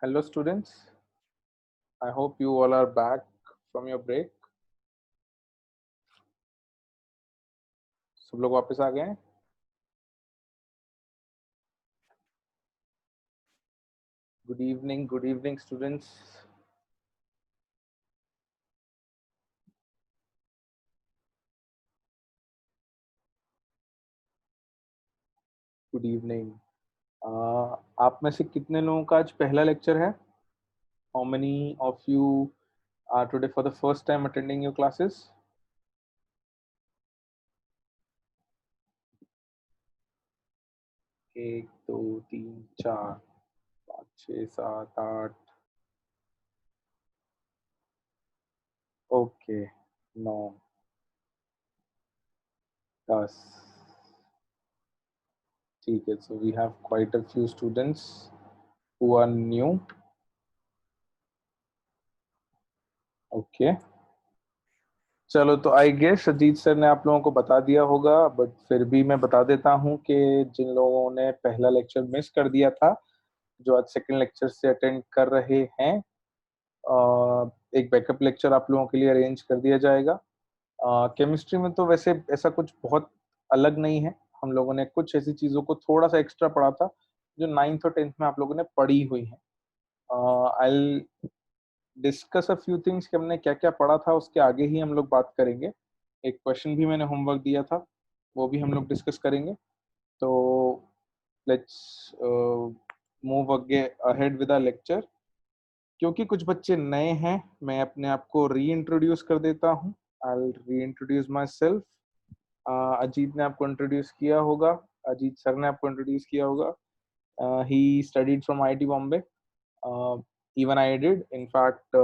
Hello students, I hope you all are back from your break. सब लोग वापस आ गए हैं? Good evening students. Good evening. आप में से कितने लोगों का आज पहला लेक्चर है? How many of you are today for the first time attending your classes? एक, दो, तीन, चार, पाँच, छः, सात, आठ. Okay, 9, 10. ठीक है. So we have quite a few students who are new. Okay. चलो, तो आई गेस अजीत सर ने आप लोगों को बता दिया होगा, बट फिर भी मैं बता देता हूँ कि जिन लोगों ने पहला लेक्चर मिस कर दिया था, जो आज सेकंड लेक्चर से अटेंड कर रहे हैं, एक बैकअप लेक्चर आप लोगों के लिए अरेंज कर दिया जाएगा. केमिस्ट्री में तो वैसे ऐसा कुछ बहुत अलग नहीं है. हम लोगों ने कुछ ऐसी चीज़ों को थोड़ा सा एक्स्ट्रा पढ़ा था जो 9th और 10th में आप लोगों ने पढ़ी हुई है. I discuss a few things कि हमने क्या क्या पढ़ा था, उसके आगे ही हम लोग बात करेंगे. एक क्वेश्चन भी मैंने होमवर्क दिया था, वो भी हम लोग डिस्कस करेंगे. तो let's move ahead with our lecture. क्योंकि कुछ बच्चे नए हैं, मैं अपने आप को री इंट्रोड्यूस कर देता हूँ. आई विल री इंट्रोड्यूस माई सेल्फ. अजीत ने आपको इंट्रोड्यूस किया होगा, अजीत सर ने आपको इंट्रोड्यूस किया होगा. He studied from IIT Bombay. Even I did. In fact,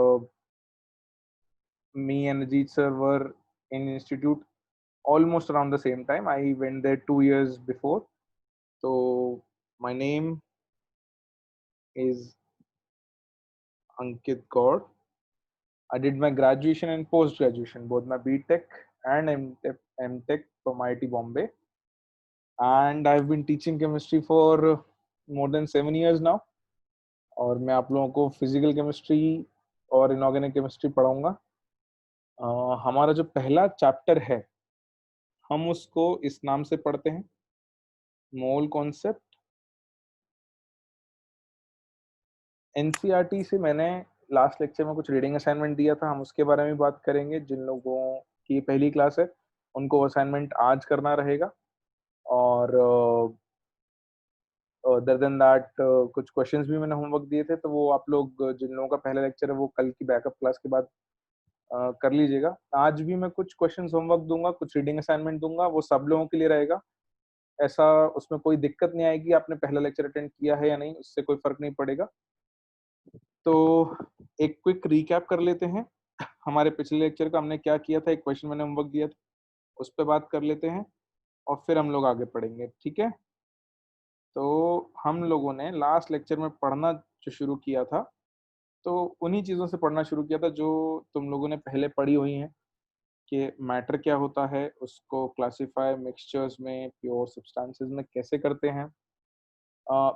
me and Ajit sir were in institute almost around the same time. I went there 2 years before. So my name is Ankit Gaur. I did my graduation and post graduation, both my BTech and MTech from IIT Bombay. And I've been teaching chemistry for more than 7 years now. और मैं आप लोगों को physical chemistry और inorganic chemistry पढ़ाऊंगा. हमारा जो पहला चैप्टर है, हम उसको इस नाम से पढ़ते हैं, मोल कॉन्सेप्ट. एनसीईआरटी से मैंने लास्ट लेक्चर में कुछ रीडिंग असाइनमेंट दिया था, हम उसके बारे में बात करेंगे. जिन लोगों की पहली क्लास है उनको असाइनमेंट आज करना रहेगा. और अदर देन दैट कुछ क्वेश्चंस भी मैंने होमवर्क दिए थे, तो वो आप लोग जिन लोगों का पहला लेक्चर है वो कल की बैकअप क्लास के बाद कर लीजिएगा. आज भी मैं कुछ क्वेश्चंस होमवर्क दूंगा, कुछ रीडिंग असाइनमेंट दूंगा, वो सब लोगों के लिए रहेगा. ऐसा उसमें कोई दिक्कत नहीं आएगी, आपने पहला लेक्चर अटेंड किया है या नहीं, उससे कोई फर्क नहीं पड़ेगा. तो एक क्विक रिकैप कर लेते हैं हमारे पिछले लेक्चर का. हमने क्या किया था, एक क्वेश्चन मैंने होमवर्क दिया था, उस पर बात कर लेते हैं और फिर हम लोग आगे पढ़ेंगे. ठीक है. तो हम लोगों ने लास्ट लेक्चर में पढ़ना जो शुरू किया था, तो उन्हीं चीज़ों से पढ़ना शुरू किया था जो तुम लोगों ने पहले पढ़ी हुई हैं, कि मैटर क्या होता है, उसको क्लासिफाई मिक्सचर्स में, प्योर सब्सटेंसेस में कैसे करते हैं.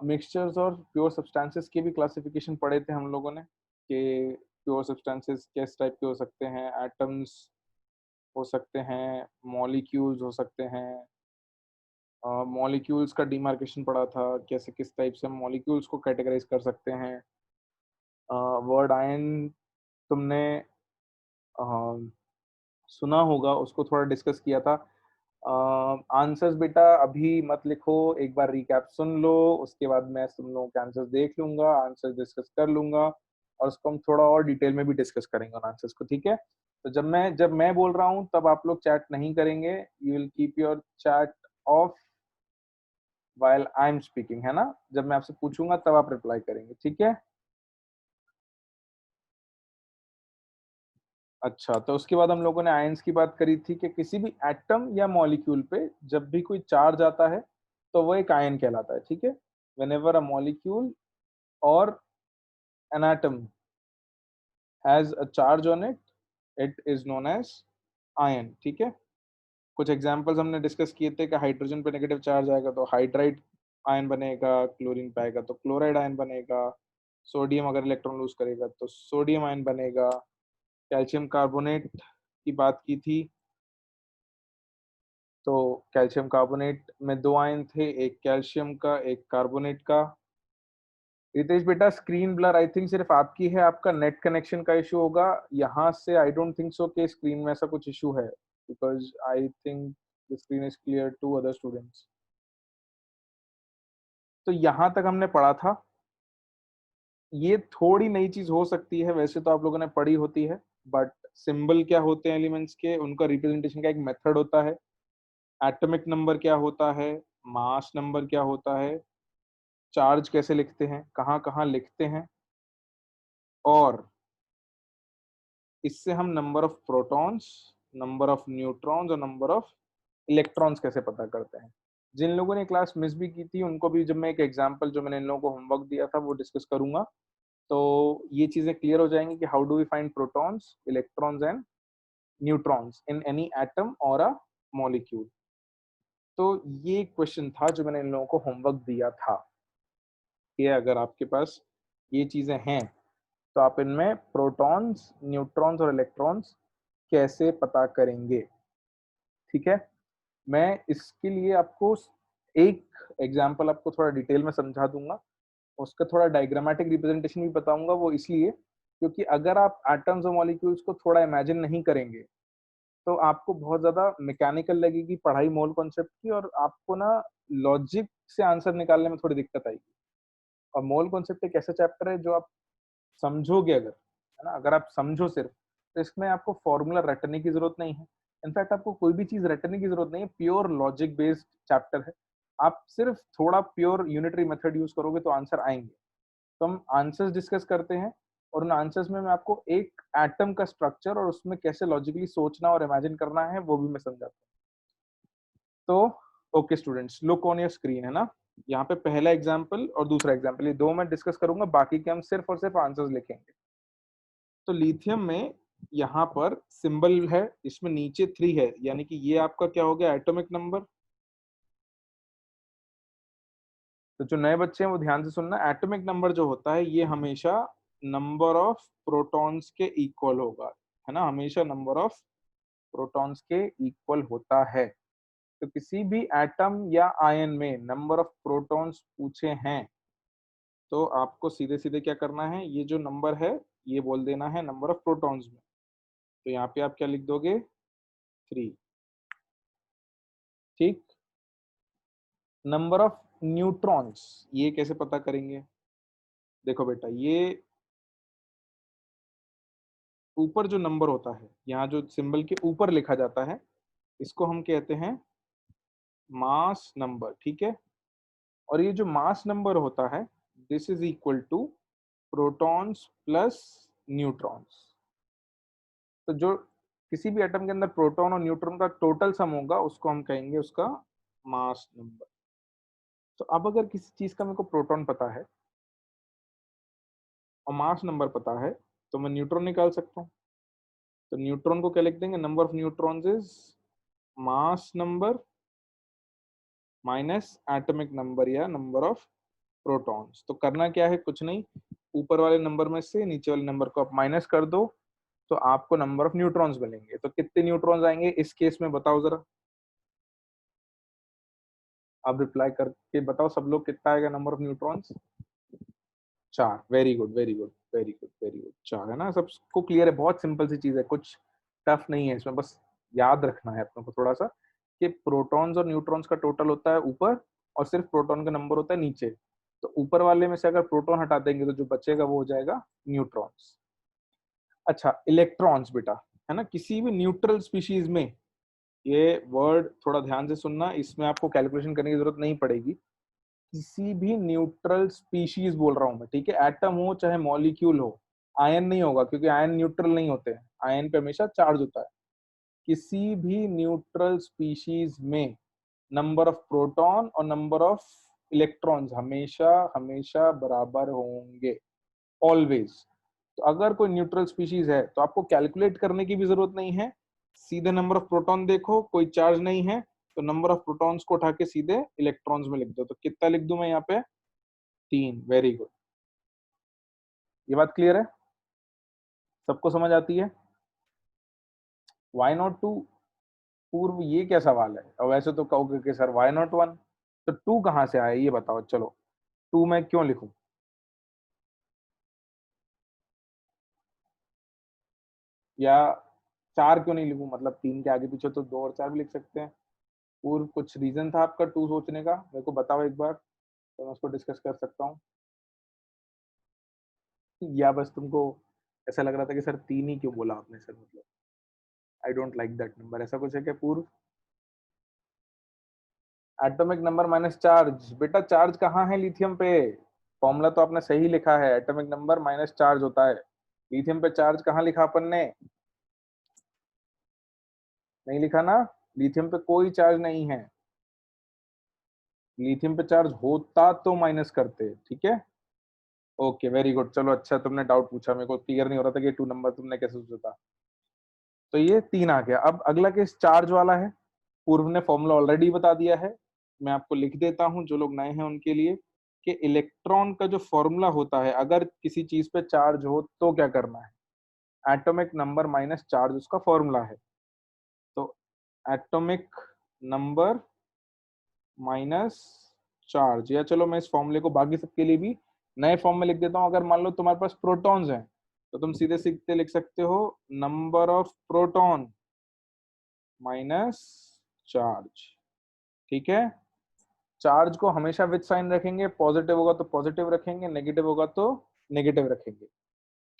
मिक्सचर्स और प्योर सब्सटेंसेस की भी क्लासिफिकेशन पढ़े थे हम लोगों ने, कि प्योर सब्सटेंसेस किस टाइप के हो सकते हैं, एटम्स हो सकते हैं, मॉलिक्यूल्स हो सकते हैं. मॉलिक्यूल्स का डिमार्केशन पढ़ा था, कैसे किस टाइप से मॉलिक्यूल्स को कैटेगराइज कर सकते हैं. वर्ड आयन तुमने सुना होगा, उसको थोड़ा डिस्कस किया था. आंसर्स बेटा अभी मत लिखो, एक बार रिकैप सुन लो, उसके बाद मैं तुम लोगों के आंसर्स देख लूंगा, आंसर डिस्कस कर लूंगा, और उसको हम थोड़ा और डिटेल में भी डिस्कस करेंगे उन आंसर्स को. ठीक है. तो जब मैं बोल रहा हूँ तब आप लोग चैट नहीं करेंगे. You will keep your chat off while I am speaking, है ना. जब मैं आपसे पूछूंगा तब आप रिप्लाई करेंगे. ठीक है. अच्छा, तो उसके बाद हम लोगों ने आयंस की बात करी थी, कि किसी भी एटम या मॉलिक्यूल पे जब भी कोई चार्ज आता है तो वो एक आयन कहलाता है. ठीक है. whenever a molecule or an atom has a charge on it, it is known as ion. ठीक है. कुछ एग्जांपल्स हमने डिस्कस किए थे कि हाइड्रोजन पे नेगेटिव चार्ज आएगा तो हाइड्राइड आयन बनेगा, क्लोरीन पे आएगा तो क्लोराइड आयन बनेगा. सोडियम अगर इलेक्ट्रॉन लूज करेगा तो सोडियम आयन बनेगा। कैल्शियम कार्बोनेट की बात की थी, तो कैल्शियम कार्बोनेट में 2 आयन थे, एक कैल्शियम का एक कार्बोनेट का। रितेश बेटा स्क्रीन ब्लर आई थिंक सिर्फ आपकी है, आपका नेट कनेक्शन का इशू होगा। यहाँ से आई डोंट थिंक सो कि स्क्रीन में ऐसा कुछ इशू है, because I think the screen is clear to other students. तो यहाँ तक हमने पढ़ा था। ये थोड़ी नई चीज हो सकती है, वैसे तो आप लोगों ने पढ़ी होती है, बट सिंबल क्या होते हैं एलिमेंट्स के, उनका रिप्रेजेंटेशन का एक मेथड होता है। एटॉमिक नंबर क्या होता है, मास नंबर क्या होता है, चार्ज कैसे लिखते हैं, कहाँ कहाँ लिखते हैं, और इससे हम number of protons, number of neutrons और नंबर ऑफ इलेक्ट्रॉन्स कैसे पता करते हैं। जिन लोगों ने क्लास मिस भी की थी उनको भी जब मैं एक एग्जांपल जो मैंने इन लोगों को होमवर्क दिया था वो डिस्कस करूंगा, तो ये चीजें क्लियर हो जाएंगी कि how do we find protons, electrons and neutrons in any atom और अ मॉलिक्यूल। तो ये क्वेश्चन था जो मैंने इन लोगों को होमवर्क दिया था कि अगर आपके पास ये चीजें हैं तो आप इनमें प्रोटॉन्स, न्यूट्रॉन्स और इलेक्ट्रॉन्स कैसे पता करेंगे। ठीक है, मैं इसके लिए आपको एक एग्जांपल आपको थोड़ा डिटेल में समझा दूंगा, उसका थोड़ा डायग्रामेटिक रिप्रेजेंटेशन भी बताऊंगा। वो इसलिए क्योंकि अगर आप एटम्स और मॉलिक्यूल्स को थोड़ा इमेजिन नहीं करेंगे तो आपको बहुत ज्यादा मैकेनिकल लगेगी पढ़ाई मोल कॉन्सेप्ट की, और आपको ना लॉजिक से आंसर निकालने में थोड़ी दिक्कत आएगी। और मोल कॉन्सेप्ट एक ऐसा चैप्टर है जो आप समझोगे अगर, है ना, अगर आप समझो सिर्फ, तो इसमें आपको फॉर्मूला रटने की जरूरत नहीं है। इनफैक्ट आपको कोई भी चीज रटने की जरूरत नहीं है, प्योर लॉजिक बेस्ड चैप्टर है। आप सिर्फ थोड़ा प्योर यूनिटरी मेथड यूज करोगे तो आंसर आएंगे। तो हम आंसर्स डिस्कस करते हैं, और उन आंसर्स में मैं आपको एक एटम का स्ट्रक्चर और उसमें कैसे लॉजिकली सोचना और इमेजिन करना है वो भी मैं समझाता हूँ। तो okay students, look on your screen, है ना। यहाँ पे पहला एग्जाम्पल और दूसरा एग्जाम्पल, ये दो मैं डिस्कस करूंगा, बाकी के हम सिर्फ और सिर्फ आंसर्स लिखेंगे। तो लिथियम में यहाँ पर सिंबल है, इसमें नीचे 3 है, यानी कि ये आपका क्या हो गया, एटॉमिक नंबर। तो जो नए बच्चे हैं वो ध्यान से सुनना, एटॉमिक नंबर जो होता है ये हमेशा नंबर ऑफ प्रोटॉन्स के इक्वल होगा, है ना, हमेशा नंबर ऑफ प्रोटॉन्स के इक्वल होता है। तो किसी भी एटम या आयन में नंबर ऑफ प्रोटॉन्स पूछे हैं तो आपको सीधे सीधे क्या करना है, ये जो नंबर है ये बोल देना है नंबर ऑफ प्रोटॉन्स में। तो यहाँ पे आप क्या लिख दोगे, 3। ठीक, नंबर ऑफ न्यूट्रॉन्स ये कैसे पता करेंगे, देखो बेटा, ये ऊपर जो नंबर होता है, यहाँ जो सिंबल के ऊपर लिखा जाता है, इसको हम कहते हैं मास नंबर। ठीक है, और ये जो मास नंबर होता है this is equal to protons plus neutrons. तो जो किसी भी एटम के अंदर प्रोटॉन और न्यूट्रॉन का टोटल सम होगा उसको हम कहेंगे उसका मास नंबर। तो अब अगर किसी चीज का मेरे को प्रोटॉन पता है और मास नंबर पता है तो मैं न्यूट्रॉन निकाल सकता हूँ। तो न्यूट्रॉन को क्या लिख देंगे, number of neutrons is mass number minus atomic number या नंबर ऑफ प्रोटॉन्स। तो करना क्या है, कुछ नहीं, ऊपर वाले नंबर में से नीचे वाले नंबर को आप माइनस कर दो तो आपको नंबर ऑफ न्यूट्रॉन्स मिलेंगे। तो कितने न्यूट्रॉन्स आएंगे इस केस में बताओ जरा, आप रिप्लाई करके बताओ सब लोग, कितना आएगा number of neutrons, 4। Very good very good very good very good, 4 है ना, सबको क्लियर है, बहुत सिंपल सी चीज है, कुछ टफ नहीं है इसमें, बस याद रखना है अपने को थोड़ा सा कि प्रोटॉन्स और न्यूट्रॉन्स का टोटल होता है ऊपर और सिर्फ प्रोटॉन का नंबर होता है नीचे। तो ऊपर वाले में से अगर प्रोटॉन हटा देंगे तो जो बचेगा वो हो जाएगा न्यूट्रॉन्स। अच्छा, इलेक्ट्रॉन्स बेटा, है ना, किसी भी न्यूट्रल स्पीशीज में, ये वर्ड थोड़ा ध्यान से सुनना, इसमें आपको कैलकुलेशन करने की जरूरत नहीं पड़ेगी। किसी भी न्यूट्रल स्पीशीज बोल रहा हूं मैं, ठीक है, एटम हो चाहे मॉलिक्यूल हो, आयन नहीं होगा क्योंकि आयन न्यूट्रल नहीं होते हैं, आयन पे हमेशा चार्ज होता है। किसी भी न्यूट्रल स्पीशीज में नंबर ऑफ प्रोटॉन और नंबर ऑफ इलेक्ट्रॉन्स हमेशा हमेशा बराबर होंगे, ऑलवेज। तो अगर कोई न्यूट्रल स्पीशीज है तो आपको कैलकुलेट करने की भी जरूरत नहीं है, सीधे नंबर ऑफ प्रोटॉन देखो, कोई चार्ज नहीं है तो नंबर ऑफ प्रोटॉन्स को उठा के सीधे इलेक्ट्रॉन्स में लिख दो। तो कितना लिख दूं मैं यहाँ पे, 3। Very good. ये बात क्लियर है, सबको समझ आती है? Why not two? पूर्व ये क्या सवाल है? और वैसे तो कहोगे कि सर वाई नॉट वन, तो टू कहाँ से आया ये बताओ। चलो टू मैं क्यों लिखूं, या चार क्यों नहीं लिखूं, मतलब तीन के आगे पीछे तो दो और चार भी लिख सकते हैं। पूर्व कुछ रीजन था आपका टू सोचने का, मेरे को बताओ एक बार, तो मैं उसको डिस्कस कर सकता हूँ। या बस तुमको ऐसा लग रहा था कि सर तीन ही क्यों बोला आपने सर, मतलब I don't like that number, ऐसा कुछ है क्या पूर्व? एटॉमिक नंबर माइनस चार्ज, बेटा चार्ज कहाँ है लिथियम पे? फॉर्मूला तो आपने सही लिखा है, एटॉमिक नंबर माइनस चार्ज होता है। लिथियम पे चार्ज कहाँ लिखा अपन ने? नहीं लिखा ना, लिथियम पे कोई चार्ज नहीं है। लिथियम पे चार्ज होता तो माइनस करते, ठीक है। ओके वेरी गुड, चलो अच्छा तुमने डाउट पूछा, मेरे को क्लियर नहीं हो रहा था कि टू नंबर तुमने कैसे सोचा था। तो ये तीन आ गया। अब अगला केस चार्ज वाला है। पूर्व ने फॉर्मूला ऑलरेडी बता दिया है, मैं आपको लिख देता हूं जो लोग नए हैं उनके लिए, कि इलेक्ट्रॉन का जो फॉर्मूला होता है, अगर किसी चीज पे चार्ज हो तो क्या करना है, एटॉमिक नंबर माइनस चार्ज उसका फॉर्मूला है। तो एटॉमिक नंबर माइनस चार्ज, या चलो मैं इस फॉर्मूले को बाकी सबके लिए भी नए फॉर्म में लिख देता हूं। अगर मान लो तुम्हारे पास प्रोटॉन्स हैं, तो तुम सीधे सीधे लिख सकते हो number of proton minus charge, ठीक है। चार्ज को हमेशा विद साइन रखेंगे, पॉजिटिव होगा तो पॉजिटिव रखेंगे, नेगेटिव होगा तो नेगेटिव रखेंगे,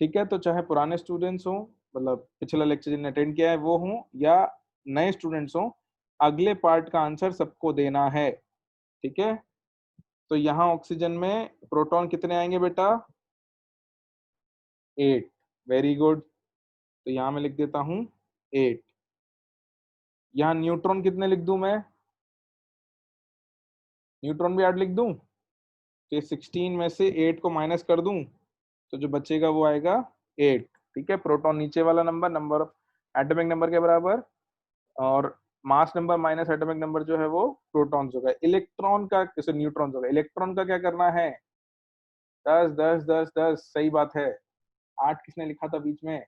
ठीक है। तो चाहे पुराने स्टूडेंट्स हों, मतलब पिछला लेक्चर जिन्हें अटेंड किया है वो हों, या नए स्टूडेंट्स हों, अगले पार्ट का आंसर सबको देना है, ठीक है। तो यहाँ ऑक्सीजन में प्रोटॉन कितने आएंगे बेटा? 8, वेरी गुड। तो यहाँ मैं लिख देता हूँ 8। यहाँ न्यूट्रॉन कितने लिख दूं मैं? न्यूट्रॉन भी 8 लिख दूं, तो 16 में से 8 को माइनस कर दूं, तो जो बचेगा वो आएगा 8, ठीक है। प्रोटॉन नीचे वाला number, number of atomic number के बराबर, और mass number minus atomic number जो है वो प्रोटॉन्स होगा। इलेक्ट्रॉन का जैसे न्यूट्रॉन होगा, इलेक्ट्रॉन का क्या करना है? 10 10 10 10, सही बात है। 8 किसने लिखा था बीच में?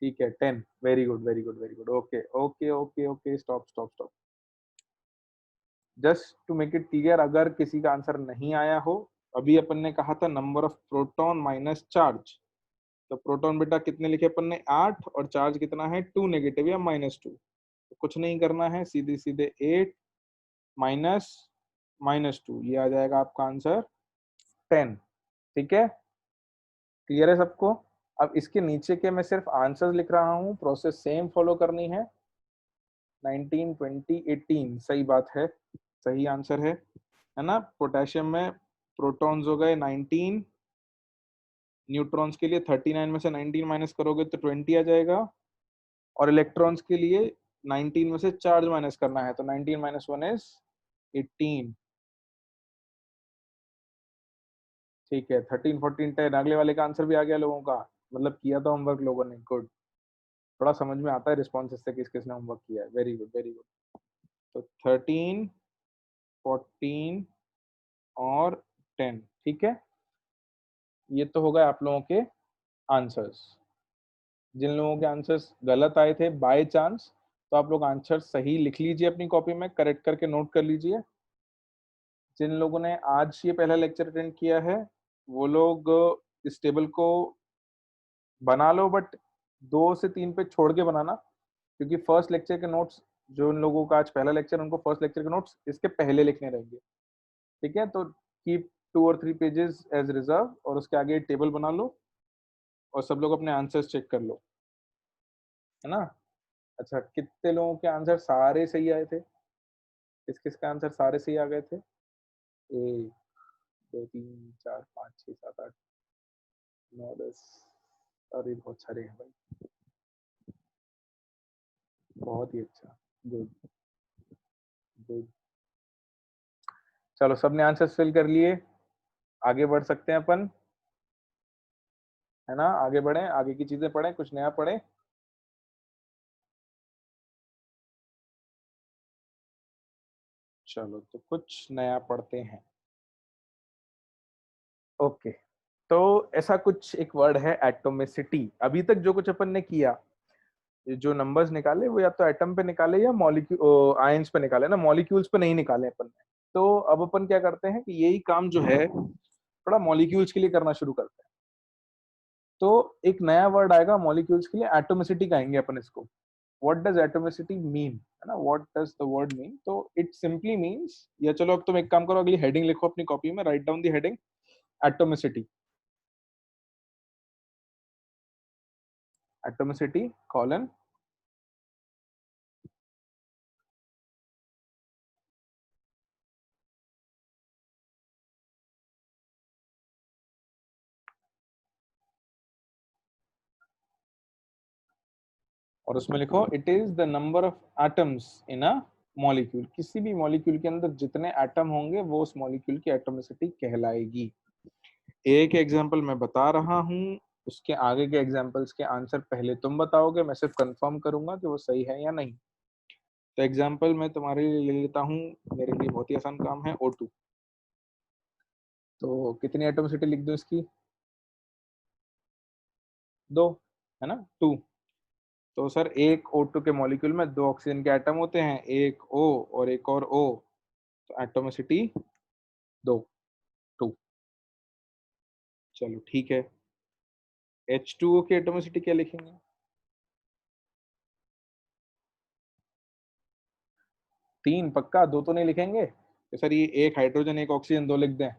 ठीक है 10, very good very good very good, okay okay okay okay, stop stop stop. Just to make it clear, अगर किसी का आंसर नहीं आया हो, अभी अपन ने कहा था number of proton minus charge, तो प्रोटॉन बेटा कितने लिखे अपन ने? 8, और चार्ज कितना है? 2 नेगेटिव या -2। तो कुछ नहीं करना है, सीधे सीधे 8 माइनस -2, ये आ जाएगा आपका आंसर 10, ठीक है। क्लियर है सबको? अब इसके नीचे के मैं सिर्फ आंसर्स लिख रहा हूँ, प्रोसेस सेम फॉलो करनी है। 19 20 18, सही बात है, सही आंसर है ना। पोटेशियम में प्रोटॉन्स हो गए 19, न्यूट्रॉन्स के लिए 39 में से 19 माइनस करोगे तो 20 आ जाएगा, और इलेक्ट्रॉन्स के लिए 19 में से चार्ज माइनस करना है, तो 19 माइनस 1 इज 18, ठीक है। 13 14 10, अगले वाले का आंसर भी आ गया लोगों का, मतलब किया तो होमवर्क लोगों ने, गुड। थोड़ा समझ में आता है रिस्पॉन्स इससे किस किसने होमवर्क किया है, वेरी गुड वेरी गुड। तो 13 14 और 10, ठीक है। ये तो हो गए आप लोगों के आंसर्स। जिन लोगों के आंसर्स गलत आए थे बाय चांस, तो आप लोग आंसर सही लिख लीजिए अपनी कॉपी में, करेक्ट करके नोट कर लीजिए। जिन लोगों ने आज ये पहला लेक्चर अटेंड किया है, वो लोग इस टेबल को बना लो, बट 2 से 3 पे छोड़ के बनाना, क्योंकि फर्स्ट लेक्चर के नोट्स, जो उन लोगों का आज पहला लेक्चर, उनको फर्स्ट लेक्चर के नोट्स इसके पहले लिखने रहेंगे, ठीक है। तो कीप 2 और 3 पेजेस एज रिजर्व, और उसके आगे टेबल बना लो, और सब लोग अपने आंसर्स चेक कर लो, है ना। अच्छा, कितने लोगों के आंसर सारे सही आए थे? किस किस का आंसर सारे सही आ गए थे? 1 2 3 4 5 6 7 8 9 10, अरे बहुत सारे हैं भाई, बहुत ही अच्छा, गुड गुड। चलो सबने आंसर फिल कर लिए, आगे बढ़ सकते हैं अपन, है ना। आगे बढ़े, आगे की चीजें पढ़ें, कुछ नया पढ़ें। चलो तो कुछ नया पढ़ते हैं, ओके। तो ऐसा कुछ एक वर्ड है एटोमिसिटी। अभी तक जो कुछ अपन ने किया, ये जो नंबर्स निकाले वो या तो एटम पे निकाले या मॉलिक्यूल आयंस पे निकाले ना, मॉलिक्यूल्स पे नहीं निकाले अपन ने। तो अब अपन क्या करते हैं कि यही काम जो है थोड़ा मॉलिक्यूल्स के लिए करना शुरू करते हैं। तो एक नया वर्ड आएगा मॉलिक्यूल्स के लिए, एटोमिसिटी कहेंगे अपन इसको। व्हाट डज एटोमिसिटी मीन, है ना, what does the word mean? तो इट सिंपली मीन्स, या चलो अब तुम एक काम करो, अगली हेडिंग लिखो अपनी कॉपी में, write down the heading atomicity. Atomicity colon और उसमें लिखो it is the number of atoms in a molecule. किसी भी मॉलिक्यूल के अंदर जितने एटम होंगे वो उस मॉलिक्यूल की एटोमिसिटी कहलाएगी। एक एग्जांपल मैं बता रहा हूँ, उसके आगे के एग्जांपल्स के आंसर पहले तुम बताओगे, मैं सिर्फ कंफर्म करूंगा कि वो सही है या नहीं। तो एग्जांपल मैं तुम्हारे लिए ले लेता हूँ, मेरे लिए बहुत ही आसान काम है, O2। तो कितनी एटोमिसिटी लिख दूं इसकी? 2, है ना, 2। तो सर एक O2 के मॉलिक्यूल में 2 ऑक्सीजन के एटम होते हैं, एक O और एक और O। तो एटोमिसिटी 2, 2। चलो ठीक है। H2O की एटोमिसिटी क्या लिखेंगे? 3 पक्का? 2 तो नहीं लिखेंगे? तो सर ये एक हाइड्रोजन एक ऑक्सीजन 2 लिख दें?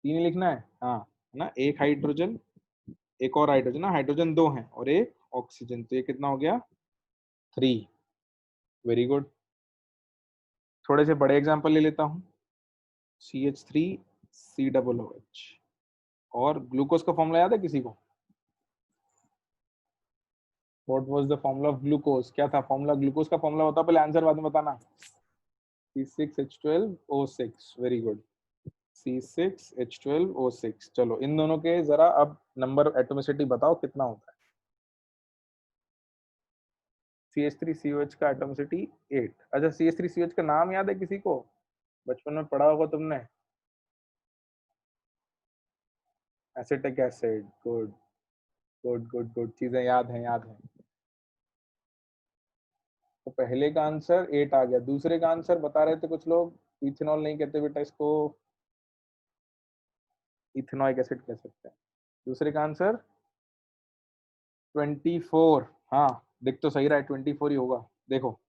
3 ही लिखना है, हाँ, है ना, एक हाइड्रोजन एक और हाइड्रोजन ना, हाइड्रोजन 2 हैं और एक ऑक्सीजन, तो ये कितना हो गया? 3। Very good. थोड़े से बड़े एग्जाम्पल ले लेता हूँ, CH3COOH। और ग्लूकोज का फॉर्मूला याद है किसी को? What was the formula of glucose? क्या था फॉर्मूला? ग्लूकोज का फॉर्मूला होता, पहले आंसर बाद में बताना। C6H12O6। Very good, C6H12O6। चलो इन दोनों के जरा अब नंबर एटोमिसिटी बताओ कितना होता है? CH3COH का एटोमिसिटी 8। अच्छा, CH3COH का नाम याद है किसी को? बचपन में पढ़ा होगा तुमने, acetic acid. Good good good good, चीजें याद हैं, याद हैं। तो पहले का आंसर 8 आ गया। दूसरे का आंसर बता रहे थे कुछ लोग, इथेनॉल नहीं कहते बेटा इसको, इथेनॉइक एसिड कह सकते हैं। दूसरे का आंसर 24। हाँ, दिख तो सही रहा है, 24 ही होगा। देखो,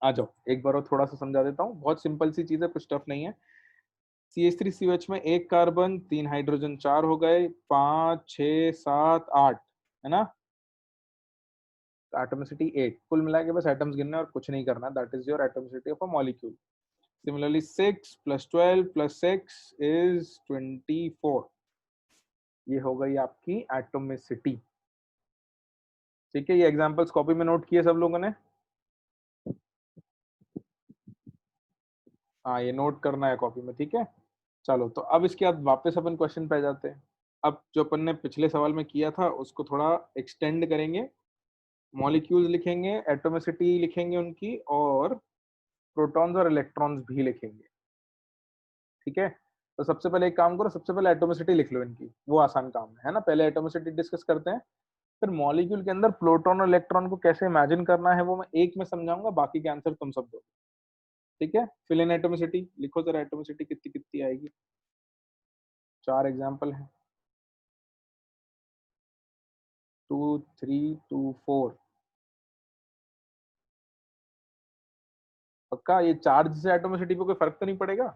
आ जाओ एक बार और थोड़ा सा समझा देता हूँ, बहुत सिंपल सी चीज है, कुछ टफ नहीं है। CH3COH में एक कार्बन 3 हाइड्रोजन 4 हो गए, 5 6 7 8, है ना। एटोमिसिटी 8, कुल मिला के बस एटम्स गिनने और कुछ नहीं करना, that is your atomicity of a molecule. Similarly 6 + 12 + 6 is 24। ये हो गई आपकी एटोमिसिटी। ठीक है, ये एग्जांपल्स कॉपी में नोट किए सब लोगों ने? हाँ, ये नोट करना है कॉपी में, ठीक है। चलो तो अब इसके बाद वापस अपन क्वेश्चन पे जाते हैं। अब जो अपन ने पिछले सवाल में किया था उसको थोड़ा एक्सटेंड करेंगे, मॉलिक्यूल्स लिखेंगे, एटोमिसिटी लिखेंगे उनकी, और प्रोटॉन्स और इलेक्ट्रॉन्स भी लिखेंगे। ठीक है, तो सबसे पहले एक काम करो, सबसे पहले एटोमिसिटी लिख लो इनकी, वो आसान काम है ना। पहले एटोमिसिटी डिस्कस करते हैं, फिर मॉलिक्यूल के अंदर प्रोटॉन और इलेक्ट्रॉन को कैसे इमेजिन करना है वो मैं एक में समझाऊंगा, बाकी के आंसर तुम सब दो। ठीक है, फिल इन एटोमिसिटी लिखो जरा, एटोमिसिटी कितनी कितनी आएगी? 4 एग्जाम्पल हैं, 2 3 2 4। पक्का? ये चार्ज से एटोमिसिटी पे कोई फर्क तो नहीं पड़ेगा?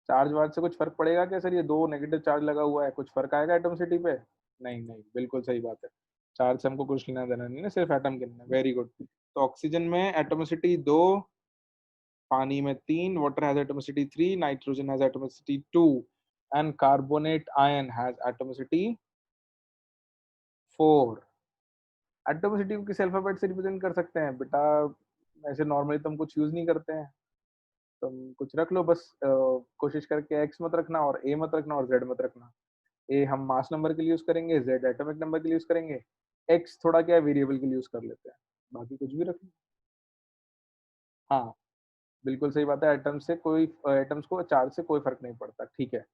चार्ज वार्ज से कुछ फर्क पड़ेगा क्या सर? ये 2 नेगेटिव चार्ज लगा हुआ है, कुछ फर्क आएगा एटोमिसिटी पे? नहीं नहीं, बिल्कुल सही बात है। चार्ज से हमको कुछ लेना देना नहीं ना, सिर्फ एटम गिनना है। Very good. तो ऑक्सीजन में एटोमिसिटी 2, पानी में 3, water has atomicity 3, nitrogen has atomicity 2, and carbonate ion has atomicity 4। Atomicity को किस अल्फाबेट से रिप्रेजेंट कर सकते हैं बेटा? ऐसे नॉर्मली तुम कुछ यूज नहीं करते हैं, तुम कुछ रख लो बस, कोशिश करके एक्स मत रखना और ए मत रखना और जेड मत रखना। ए हम मास नंबर के लिए यूज करेंगे, जेड एटॉमिक नंबर के लिए यूज करेंगे, एक्स थोड़ा क्या वेरिएबल के लिए यूज कर लेते हैं, बाकी कुछ भी रख लो। हाँ, बिल्कुल सही बात है, एटम्स को चार्ज से कोई फर्क नहीं पड़ता, ठीक है।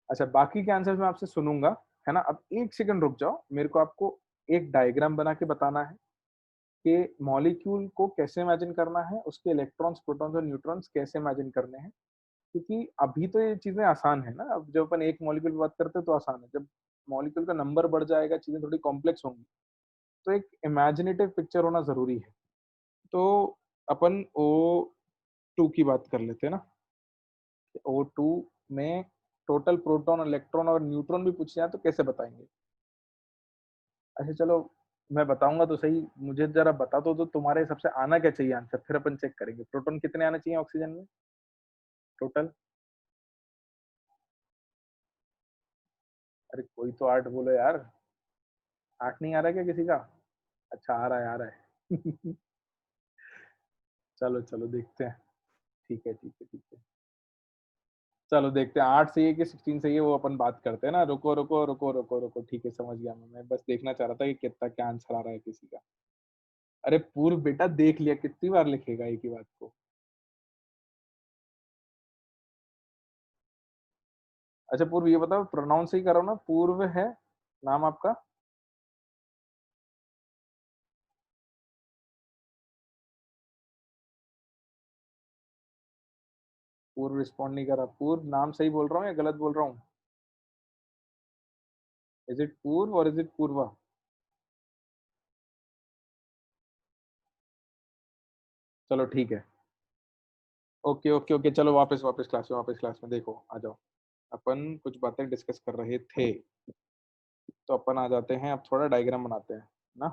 अच्छा, बाकी के आंसर मैं आपसे सुनूंगा, है ना। अब एक सेकंड रुक जाओ, मेरे को आपको एक डायग्राम बना के बताना है कि मॉलिक्यूल को कैसे इमेजिन करना है, उसके इलेक्ट्रॉन्स, प्रोटॉन्स और न्यूट्रॉन्स कैसे इमेजिन करने हैं। क्योंकि अभी तो ये चीजें आसान है ना, अब जब अपन एक मॉलिक्यूल की बात करते हैं तो आसान है, जब मॉलिक्यूल का नंबर बढ़ जाएगा, चीजें थोड़ी कॉम्प्लेक्स होंगी, तो एक इमेजिनेटिव पिक्चर होना जरूरी है। तो अपन O2 की बात कर लेते हैं ना। O2 में टोटल प्रोटॉन, इलेक्ट्रॉन और न्यूट्रॉन भी पूछे जाए तो कैसे बताएंगे? अच्छा चलो, मैं बताऊंगा तो सही, मुझे जरा बता दो तो तुम्हारे हिसाब से आना क्या चाहिए आंसर, फिर अपन चेक करेंगे। प्रोटॉन कितने आने चाहिए ऑक्सीजन में टोटल? अरे कोई तो 8 बोलो यार। 8 नहीं आ रहा क्या किसी का? अच्छा, आ रहा है, आ रहा है। चलो चलो देखते हैं। ठीक है, ठीक है, ठीक है। चलो देखते हैं 8 सही है कि 16 सही है, वो अपन बात करते हैं ना। रुको रुको रुको रुको रुको, ठीक है, समझ गया मैं बस देखना चाह रहा था कि कितना क्या आंसर आ रहा है किसी का। अरे पूर्व बेटा, देख लिया, कितनी बार लिखेगा एक ही बात को। अच्छा पूर्व, ये बताओ, प्रोनाउंस सही करो ना, पूर्व है नाम आपका? पूर्व रिस्पॉन्ड नहीं करा। पूर्व नाम सही बोल रहा हूँ या गलत बोल रहा हूँ? इज इट पूर्व और इज इट पूर्वा? चलो ठीक है। ओके ओके ओके, चलो वापस वापस क्लास में, वापस क्लास में, देखो आ जाओ। अपन कुछ बातें डिस्कस कर रहे थे, तो अपन आ जाते हैं, अब थोड़ा डायग्राम बनाते हैं ना।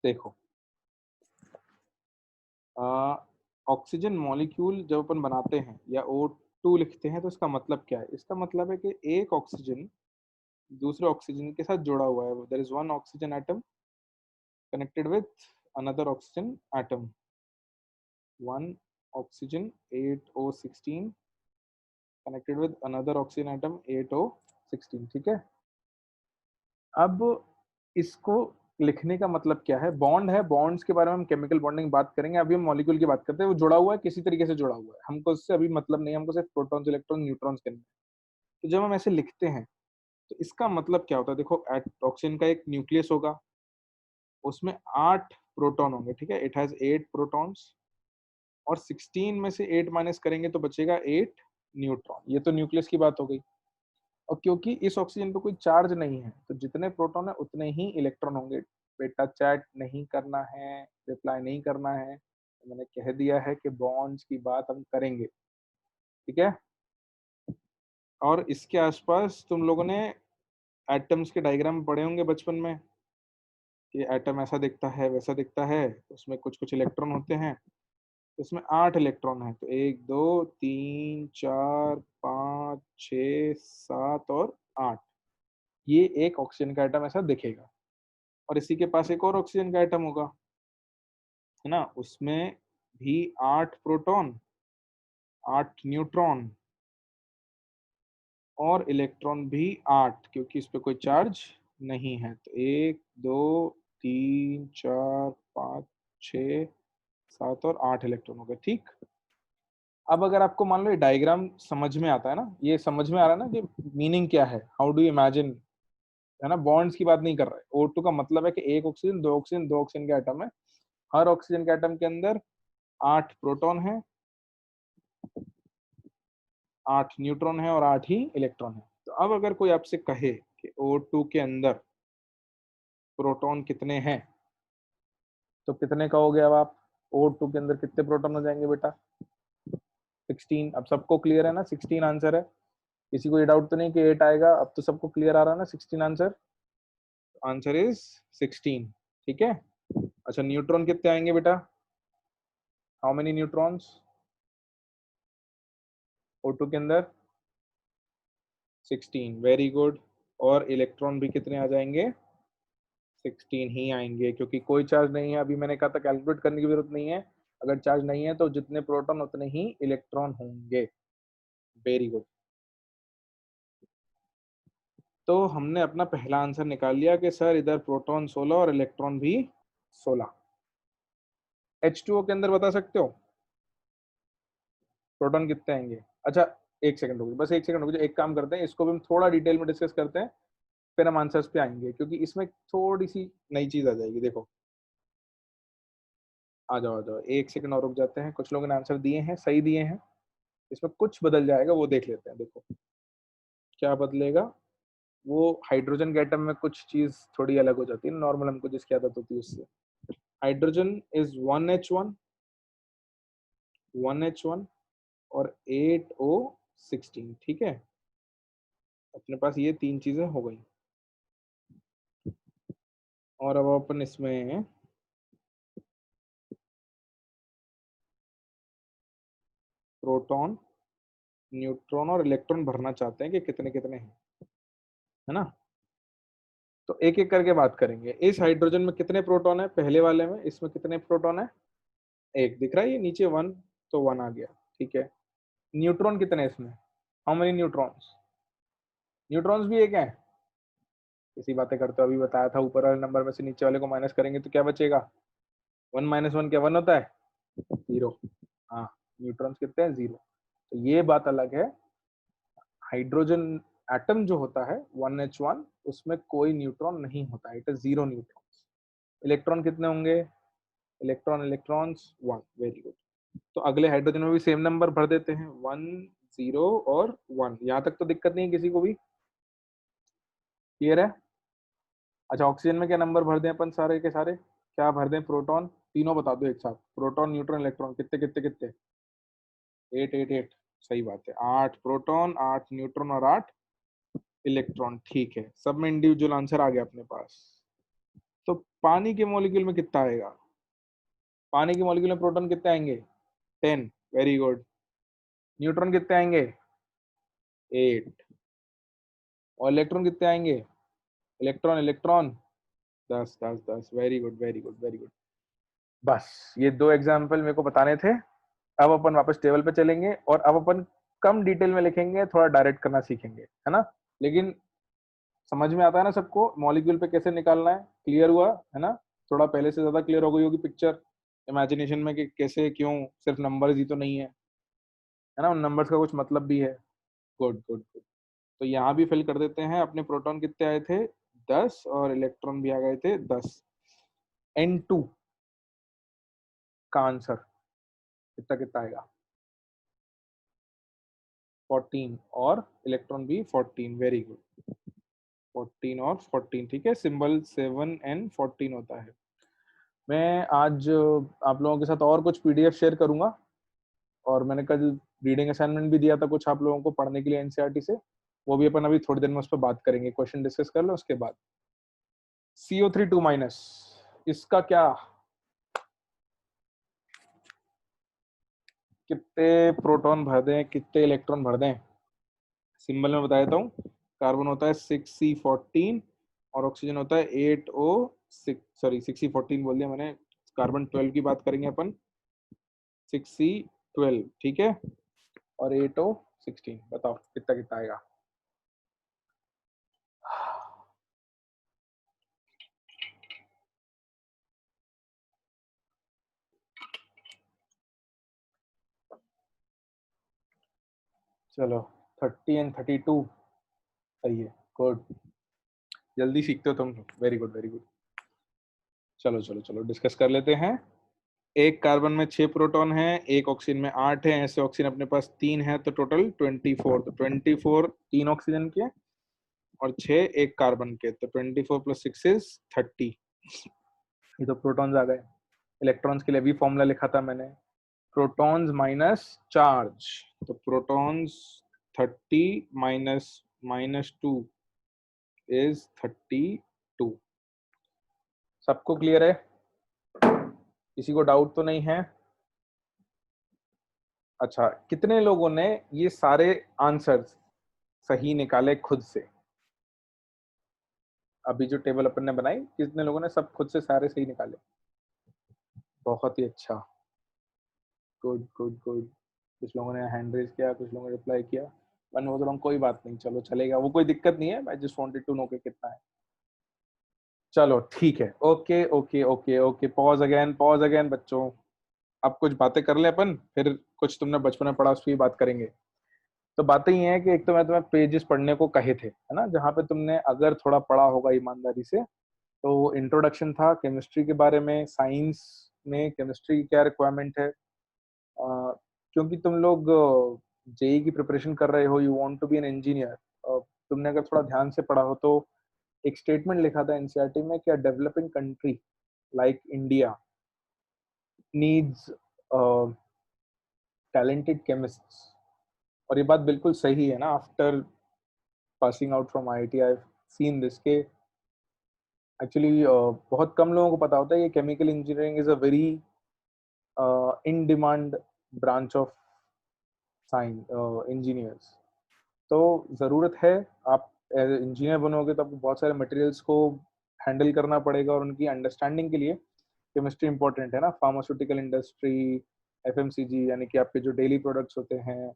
देखो, ऑक्सीजन मॉलिक्यूल जब अपन बनाते हैं या O2 लिखते हैं, तो इसका मतलब क्या है? इसका मतलब है कि एक ऑक्सीजन दूसरे ऑक्सीजन के साथ जुड़ा हुआ है। There is one oxygen atom connected with another oxygen atom. One oxygen 8O16 connected with another oxygen atom 8O16, ठीक है। अब इसको लिखने का मतलब क्या है? बॉन्ड है, बॉन्ड्स के बारे में हम केमिकल बॉन्डिंग बात करेंगे, अभी हम मॉलिक्यूल की बात करते हैं। वो जुड़ा हुआ है, किसी तरीके से जुड़ा हुआ है, हमको इससे अभी मतलब नहीं है, हमको सिर्फ प्रोटॉन्स, इलेक्ट्रॉन, न्यूट्रॉन्स के अंदर। तो जब हम ऐसे लिखते हैं तो इसका मतलब क्या होता है? देखो, ऑक्सीजन का एक न्यूक्लियस होगा, उसमें 8 प्रोटॉन होंगे, ठीक है, इट हैज 8 प्रोटॉन्स, और 16 में से 8 माइनस करेंगे तो बचेगा 8 न्यूट्रॉन। ये तो न्यूक्लियस की बात हो गई। और क्योंकि इस ऑक्सीजन पे कोई चार्ज नहीं है, तो जितने प्रोटॉन है उतने ही इलेक्ट्रॉन होंगे। बेटा चैट नहीं करना है, रिप्लाई नहीं करना है, तो मैंने कह दिया है कि बॉन्ड्स की बात हम करेंगे, ठीक है। और इसके आसपास तुम लोगों ने एटम्स के डायग्राम पढ़े होंगे बचपन में, कि एटम ऐसा दिखता है, वैसा दिखता है, उसमें कुछ कुछ इलेक्ट्रॉन होते हैं। इसमें 8 इलेक्ट्रॉन है, तो 1 2 3 4 5 6 7 और 8। ये एक ऑक्सीजन का एटम ऐसा दिखेगा। और इसी के पास एक और ऑक्सीजन का एटम होगा, है ना, उसमें भी 8 प्रोटॉन, 8 न्यूट्रॉन, और इलेक्ट्रॉन भी 8, क्योंकि इस पे कोई चार्ज नहीं है। तो 1 2 3 4 5 6 7 और 8 इलेक्ट्रॉन हो गए, ठीक। अब अगर आपको मान लो ये डायग्राम समझ में आता है ना, ये समझ में आ रहा है ना कि मीनिंग क्या है, हाउ डू इमेजिन, है ना। बॉन्ड्स की बात नहीं कर रहे। O2 का मतलब है कि एक ऑक्सीजन, दो ऑक्सीजन, दो ऑक्सीजन के एटम है। हर ऑक्सीजन के एटम के अंदर 8 प्रोटॉन है, 8 न्यूट्रॉन है और 8 ही इलेक्ट्रॉन है। तो अब अगर कोई आपसे कहे कि O2 के अंदर प्रोटॉन कितने हैं, तो कितने कहोगे अब आप? O2 के अंदर कितने प्रोटॉन हो जाएंगे बेटा? 16। अब सबको क्लियर है ना, 16 आंसर है। किसी को ये डाउट तो नहीं कि 8 आएगा? अब तो सबको क्लियर आ रहा है ना 16 आंसर। आंसर इज 16, ठीक है। अच्छा, न्यूट्रॉन कितने आएंगे बेटा? हाउ मेनी न्यूट्रॉन्स O2 के अंदर? 16, वेरी गुड। और इलेक्ट्रॉन भी कितने आ जाएंगे? 16 ही आएंगे, क्योंकि कोई चार्ज नहीं है। अभी मैंने कहा था कैलकुलेट करने की जरूरत नहीं है, अगर चार्ज नहीं है तो जितने प्रोटॉन उतने ही इलेक्ट्रॉन होंगे। Very good. तो हमने अपना पहला आंसर निकाल लिया कि सर इधर प्रोटॉन 16 और इलेक्ट्रॉन भी 16। H2O के अंदर बता सकते हो प्रोटॉन कितने आएंगे? अच्छा, एक सेकंड रुको, बस एक सेकंड रुको, एक काम करते हैं, इसको भी हम थोड़ा डिटेल में डिस्कस करते हैं, फिर हम आंसर्स पे आएंगे, क्योंकि इसमें थोड़ी सी नई चीज आ जाएगी। देखो, आ जाओ आ जाओ, एक सेकंड और रुक जाते हैं। कुछ लोगों ने आंसर दिए हैं, सही दिए हैं, इसमें कुछ बदल जाएगा, वो देख लेते हैं। देखो क्या बदलेगा, वो हाइड्रोजन के एटम में कुछ चीज थोड़ी अलग हो जाती है, नॉर्मल हमको जिसकी आदत होती है उससे। हाइड्रोजन इज 1H1 और 8O16, ठीक है। अपने पास ये तीन चीजें हो गई, और अब अपन इसमें प्रोटॉन, न्यूट्रॉन और इलेक्ट्रॉन भरना चाहते हैं कि कितने कितने हैं, है ना। तो एक एक करके बात करेंगे। इस हाइड्रोजन में कितने प्रोटॉन है, पहले वाले में, इसमें कितने प्रोटॉन है? एक दिख रहा है ये नीचे, 1, तो 1 आ गया, ठीक है। न्यूट्रॉन कितने हैं इसमें? How many neutrons? न्यूट्रॉन्स भी एक है। इसी बातें करते हो, अभी बताया था, ऊपर वाले नंबर में से नीचे वाले को माइनस करेंगे तो क्या बचेगा? 1 - 1 क्या 1 होता है? 0। हाँ, न्यूट्रॉन्स कितने हैं? 0। तो ये बात अलग है। हाइड्रोजन एटम जो होता है 1H1, उसमें कोई न्यूट्रॉन नहीं होता, इट इज 0 न्यूट्रॉन्स। इलेक्ट्रॉन कितने होंगे? Electrons 1, very good. तो अगले हाइड्रोजन में भी सेम नंबर भर देते हैं, 1, 0 और 1। यहाँ तक तो दिक्कत नहीं है किसी को भी, क्लियर है? अच्छा, ऑक्सीजन में क्या नंबर भर दें अपन सारे के सारे? क्या भर दें? प्रोटॉन, तीनों बता दो एक साथ, प्रोटॉन, न्यूट्रॉन, इलेक्ट्रॉन, कितने कितने कितने? 8 8 8, सही बात है। 8 प्रोटॉन, 8 न्यूट्रॉन और 8 इलेक्ट्रॉन, ठीक है। सब में इंडिविजुअल आंसर आ गया अपने पास। तो पानी के मॉलिक्यूल में कितना आएगा? पानी के मॉलिक्यूल में प्रोटॉन कितने आएंगे? 10, वेरी गुड। न्यूट्रॉन कितने आएंगे? 8। और इलेक्ट्रॉन कितने आएंगे? Electron electron 10 10 10, very good very good very good. बस ये दो एग्जाम्पल मेरे को बताने थे। अब अपन वापस टेबल पे चलेंगे और अब अपन कम डिटेल में लिखेंगे, थोड़ा डायरेक्ट करना सीखेंगे, है ना। लेकिन समझ में आता है ना सबको मॉलिक्यूल पे कैसे निकालना है? क्लियर हुआ है ना? थोड़ा पहले से ज्यादा क्लियर हो गई होगी पिक्चर इमेजिनेशन में कि कैसे, क्यों सिर्फ नंबर्स ही तो नहीं है ना, उन नंबर्स का कुछ मतलब भी है। Good good good. तो यहाँ भी फिल कर देते हैं। अपने प्रोटॉन कितने आए थे? 10, और इलेक्ट्रॉन भी आ गए थे 10। N2 का आंसर कितना कितना आएगा? 14, और इलेक्ट्रॉन भी 14, वेरी गुड। 14 और 14, ठीक है। सिंबल 7N14 होता है। मैं आज आप लोगों के साथ और कुछ पीडीएफ शेयर करूंगा, और मैंने कल रीडिंग असाइनमेंट भी दिया था कुछ आप लोगों को पढ़ने के लिए एनसीईआरटी से, वो भी अपन अभी थोड़ी देर में उस पर बात करेंगे, क्वेश्चन डिस्कस कर लो उसके बाद। CO3 2-, इसका क्या, कितने प्रोटॉन भर दें, कितने इलेक्ट्रॉन भर दें? सिंबल में बता देता हूँ। कार्बन होता है 6C14, और ऑक्सीजन होता है 8O6, सॉरी 6C14 बोल दिया मैंने, कार्बन 12 की बात करेंगे अपन, 6C12, ठीक है, और 8O16। बताओ कितना कितना आएगा? चलो, 30 और 32, सही है, गुड। जल्दी सीखते हो तुम, वेरी गुड वेरी गुड। चलो चलो चलो डिस्कस कर लेते हैं। एक कार्बन में 6 प्रोटॉन है, एक ऑक्सीजन में 8 है, ऐसे ऑक्सीजन अपने पास 3 है, तो टोटल 24। तो 24 3 ऑक्सीजन के और 6 एक कार्बन के, तो 24 + 6 इज 30। ये तो प्रोटॉन्स आ गए। इलेक्ट्रॉन्स के लिए भी फॉर्मूला लिखा था मैंने, प्रोटॉन्स माइनस चार्ज, तो प्रोटॉन्स 30 माइनस -2 इज 32। सबको क्लियर है? किसी को डाउट तो नहीं है? अच्छा, कितने लोगों ने ये सारे आंसर्स सही निकाले खुद से? अभी जो टेबल अपन ने बनाई, कितने लोगों ने सब खुद से सारे सही निकाले? बहुत ही अच्छा, गुड गुड गुड। कुछ लोगों ने हैंड रेज किया, कुछ लोगों ने रिप्लाई किया। वन वॉज रॉन्ग, कोई बात नहीं, चलो चलेगा, वो कोई दिक्कत नहीं है। I just wanted to know के कितना है। चलो ठीक है, okay okay okay okay, pause again बच्चों। अब कुछ बातें कर ले अपन, फिर कुछ तुमने बचपन में पढ़ा उस पर भी बात करेंगे। तो बातें ये है कि एक तो मैं तुम्हें पेजेस पढ़ने को कहे थे, है ना, जहाँ पे तुमने अगर थोड़ा पढ़ा होगा ईमानदारी से, तो इंट्रोडक्शन था केमिस्ट्री के बारे में, साइंस में केमिस्ट्री की क्या रिक्वायरमेंट है। क्योंकि तुम लोग जेई की प्रिपरेशन कर रहे हो, you want to be an engineer. तुमने अगर थोड़ा ध्यान से पढ़ा हो तो एक स्टेटमेंट लिखा था एनसीईआरटी में कि developing country like India needs talented chemists. और ये बात बिल्कुल सही है ना। After passing out from IIT I seen this के एक्चुअली बहुत कम लोगों को पता होता है कि chemical engineering is a very in demand branch of science engineers. तो ज़रूरत है, आप इंजीनियर बनोगे तो आपको बहुत सारे मटेरियल्स को हैंडल करना पड़ेगा, और उनकी अंडरस्टैंडिंग के लिए केमिस्ट्री इंपॉर्टेंट है ना। फार्मास्यूटिकल इंडस्ट्री, एफएमसीजी यानी कि आपके जो डेली प्रोडक्ट्स होते हैं,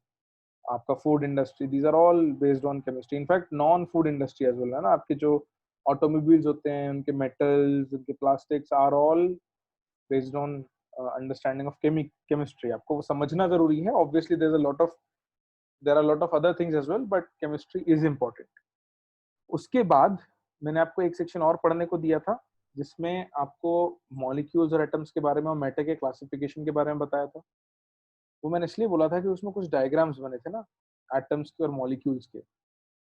आपका food industry, these are all based on chemistry. In fact non food industry as well है ना, आपके जो ऑटोमोबाइल्स होते हैं, उनके मेटल्स, उनके plastics are all based on understanding of chemistry. आपको वो समझना जरूरी है। Obviously there are lot of other things as well, but chemistry is important. उसके बाद मैंने आपको एक सेक्शन और पढ़ने को दिया था, जिसमें आपको मॉलिक्यूल्स और एटम्स के बारे में और मैटर के क्लासिफिकेशन के बारे में बताया था। वो मैंने इसलिए बोला था कि उसमें कुछ डायग्राम्स बने थे ना, एटम्स के और मॉलिक्यूल्स के।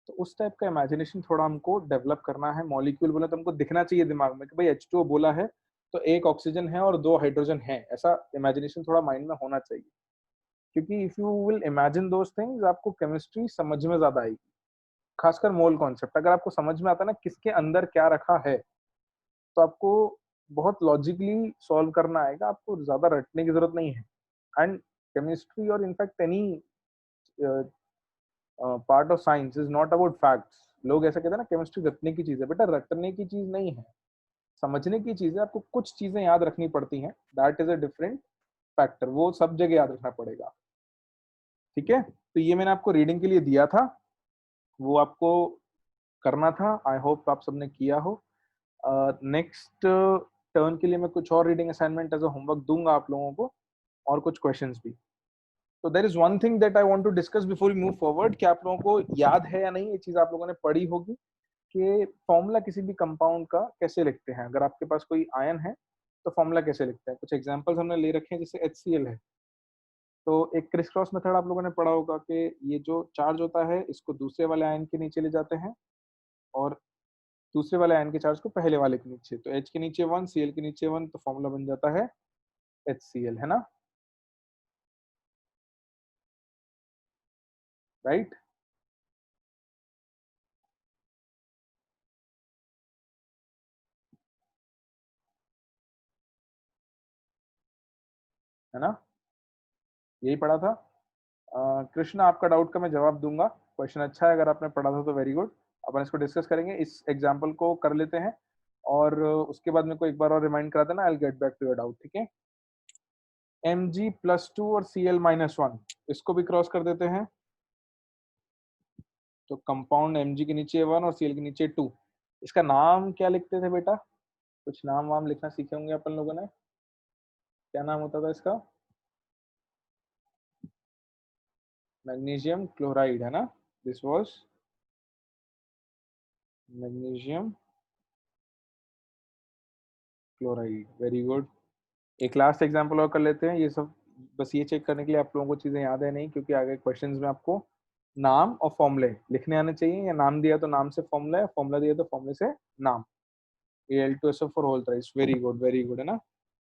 तो उस टाइप का इमेजिनेशन थोड़ा हमको डेवलप करना है। मॉलिक्यूल बोला तो हमको दिखना चाहिए दिमाग में कि भाई H2O बोला है तो एक ऑक्सीजन है और दो हाइड्रोजन है, ऐसा इमेजिनेशन थोड़ा माइंड में होना चाहिए। क्योंकि if you will imagine those things, आपको केमिस्ट्री समझ में ज्यादा आएगी। खासकर मोल कॉन्सेप्ट अगर आपको समझ में आता है ना किसके अंदर क्या रखा है, तो आपको बहुत लॉजिकली सॉल्व करना आएगा, आपको ज्यादा रटने की जरूरत नहीं है। एंड केमिस्ट्री और in fact any part of science is not about facts. लोग ऐसा कहते हैं ना केमिस्ट्री रटने की चीज है, बेटा रटने की चीज नहीं है, समझने की चीज है। आपको कुछ चीजें याद रखनी पड़ती हैं, that is a different factor, वो सब जगह याद रखना पड़ेगा। ठीक है, तो ये मैंने आपको रीडिंग के लिए दिया था, वो आपको करना था। आई होप आप सबने किया हो। नेक्स्ट टर्न के लिए मैं कुछ और reading assignment as a homework दूंगा आप लोगों को, और कुछ क्वेश्चंस भी। तो there is one thing that I want to discuss before we move forward, कि आप लोगों को याद है या नहीं, ये चीज आप लोगों ने पढ़ी होगी कि फॉर्मूला किसी भी कंपाउंड का कैसे लिखते हैं। अगर आपके पास कोई आयन है तो फॉर्मूला कैसे लिखते हैं। कुछ एग्जांपल्स हमने ले रखे हैं, जैसे HCl है, तो एक क्रिस क्रॉस मेथड आप लोगों ने पढ़ा होगा कि ये जो चार्ज होता है इसको दूसरे वाले आयन के नीचे ले जाते हैं, और दूसरे वाले आयन के चार्ज को पहले वाले के नीचे। तो H के नीचे 1, Cl के नीचे 1, तो फॉर्मूला बन जाता है HCl, है ना, राइट। है ना, यही पढ़ा था। कृष्ण, आपका डाउट का मैं जवाब दूंगा। क्वेश्चन अच्छा है, अगर आपने पढ़ा था तो वेरी गुड। अपन इसको डिस्कस करेंगे, इस एग्जाम्पल को कर लेते हैं, और उसके बाद मेरे को एक बार और रिमाइंड करा देना, I get back to your doubt. ठीक है, Mg+2 और Cl-1, इसको भी क्रॉस कर देते हैं। तो कंपाउंड Mg के नीचे 1 और Cl के नीचे 2, इसका नाम क्या लिखते थे बेटा? कुछ नाम वाम लिखना सीखे होंगे अपन लोगों ने, क्या नाम होता था इसका? मैग्नीशियम क्लोराइड, है ना, this was magnesium chloride, very good. एक लास्ट एग्जांपल और कर लेते हैं। ये सब बस ये चेक करने के लिए आप लोगों को चीजें याद है नहीं, क्योंकि आगे क्वेश्चंस में आपको नाम और फॉर्मूले लिखने आने चाहिए, या नाम दिया तो नाम से फॉर्मूला है, फॉर्मूला दिया तो फॉर्मूले से नाम। Al2SO4 whole thrice, very good, है ना।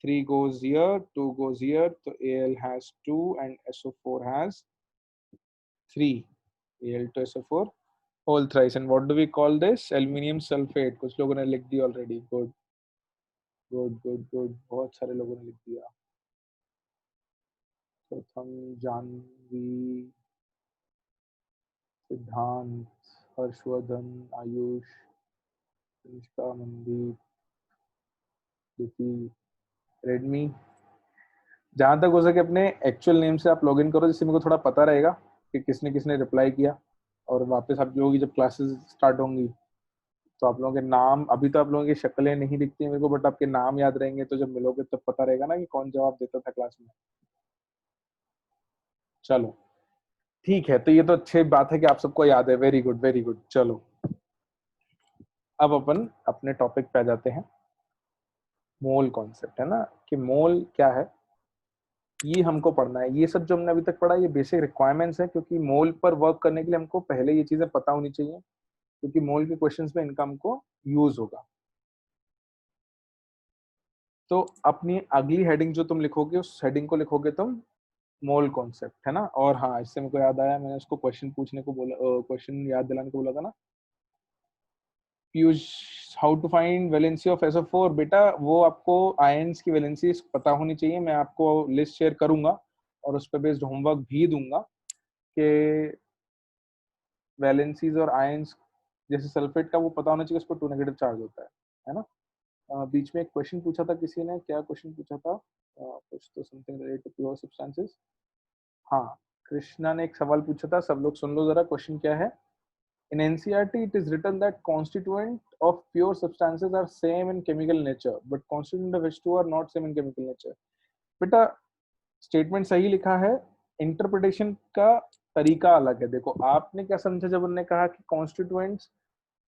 3 goes here, 2 goes here, तो Al has 2 and SO4 has 3, Al2SO4 whole thrice। And what do we call this? Aluminium sulfate। कुछ लोगों ने लिख दिया already, good good good good, बहुत सारे लोगों ने लिख दिया। प्रथम, जानवी, सिद्धांत, हर्षवर्धन, आयुष, निष्का, मनदीप, दिति, रेडमी। जहां तक हो सके अपने एक्चुअल नेम से आप लॉगिन करो, जिससे मेरे को थोड़ा पता रहेगा कि किसने किसने रिप्लाई किया, और वापस आप लोगों की जब क्लासेस स्टार्ट होंगी तो आप लोगों के नाम, अभी तो आप लोगों की शक्लें नहीं दिखती हैं मेरे को, बट आपके नाम याद रहेंगे, तो जब मिलोगे तब पता रहेगा ना कि कौन जवाब देता था क्लास में। चलो ठीक है, तो ये तो अच्छी बात है कि आप सबको याद है, वेरी गुड वेरी गुड। चलो अब अपन अपने टॉपिक पे आ जाते हैं। मोल कॉन्सेप्ट है ना, कि मोल क्या है, ये हमको पढ़ना है। ये सब जो हमने अभी तक पढ़ा ये बेसिक रिक्वायरमेंट्स है, क्योंकि मोल पर वर्क करने के लिए हमको पहले ये चीजें पता होनी चाहिए, क्योंकि मोल के क्वेश्चंस में इनका हमको यूज होगा। तो अपनी अगली हेडिंग जो तुम लिखोगे, उस हेडिंग को लिखोगे तुम मोल कॉन्सेप्ट, है ना। और हाँ, इससे मेरे को याद आया, मैंने उसको क्वेश्चन पूछने को बोला, क्वेश्चन याद दिलाने को बोला था ना, Piyush, how to find valency of SO4। बेटा वो आपको आयंस की वैलेंसी पता होनी चाहिए, मैं आपको लिस्ट शेयर करूंगा और उस पर बेस्ड होमवर्क भी दूंगा कि वैलेंसीज और आयंस, जैसे सल्फेट का वो पता होना चाहिए, उस पर 2 नेगेटिव चार्ज होता है ना। बीच में एक क्वेश्चन पूछा था किसी ने, क्या क्वेश्चन पूछा था, कुछ तो something related to pure substances. हाँ, कृष्णा ने एक सवाल पूछा था, सब लोग सुन लो जरा, क्वेश्चन क्या है। In NCERT, it is written that constituent of pure substances are same in chemical nature, but constituent of H2 are not same in chemical nature. बेटा स्टेटमेंट सही लिखा है, इंटरप्रिटेशन का तरीका अलग है। देखो आपने क्या समझा जब उन्होंने कहा कि constituents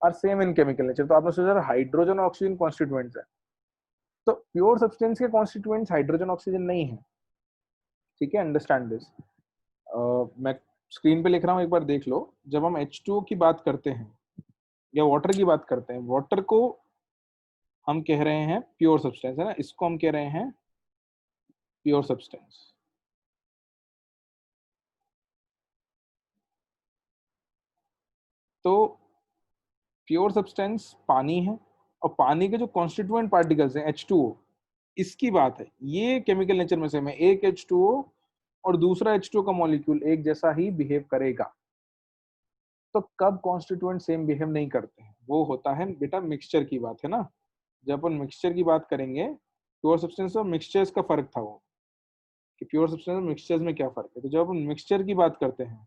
are same in chemical nature, तो आपने सोचा हाइड्रोजन और ऑक्सीजन कॉन्स्टिट्यूएंट्स है। तो प्योर सब्सटेंस के कॉन्स्टिट्यूएंट्स हाइड्रोजन ऑक्सीजन नहीं है, ठीक है, अंडरस्टैंड दिस। मैं स्क्रीन पे लिख रहा हूँ, एक बार देख लो। जब हम H2O की बात करते हैं या वाटर की बात करते हैं, वाटर को हम कह रहे हैं प्योर सब्सटेंस, है ना, इसको हम कह रहे हैं प्योर सब्सटेंस। तो प्योर सब्सटेंस पानी है, और पानी के जो कॉन्स्टिट्यूएंट पार्टिकल्स हैं H2O, इसकी बात है। ये केमिकल नेचर में सेम है, एक H2O और दूसरा H2O का मॉलिक्यूल एक जैसा ही बिहेव करेगा। तो कब कॉन्स्टिट्यूएंट सेम बिहेव नहीं करते हैं, वो होता है बेटा मिक्सचर की बात, है ना। जब अपन मिक्सचर की बात करेंगे, प्योर सब्सटेंस और मिक्सचर्स का फर्क था वो, कि प्योर सब्सटेंस और मिक्सचर्स में क्या फर्क है। तो जब अपन मिक्सचर की बात करते हैं,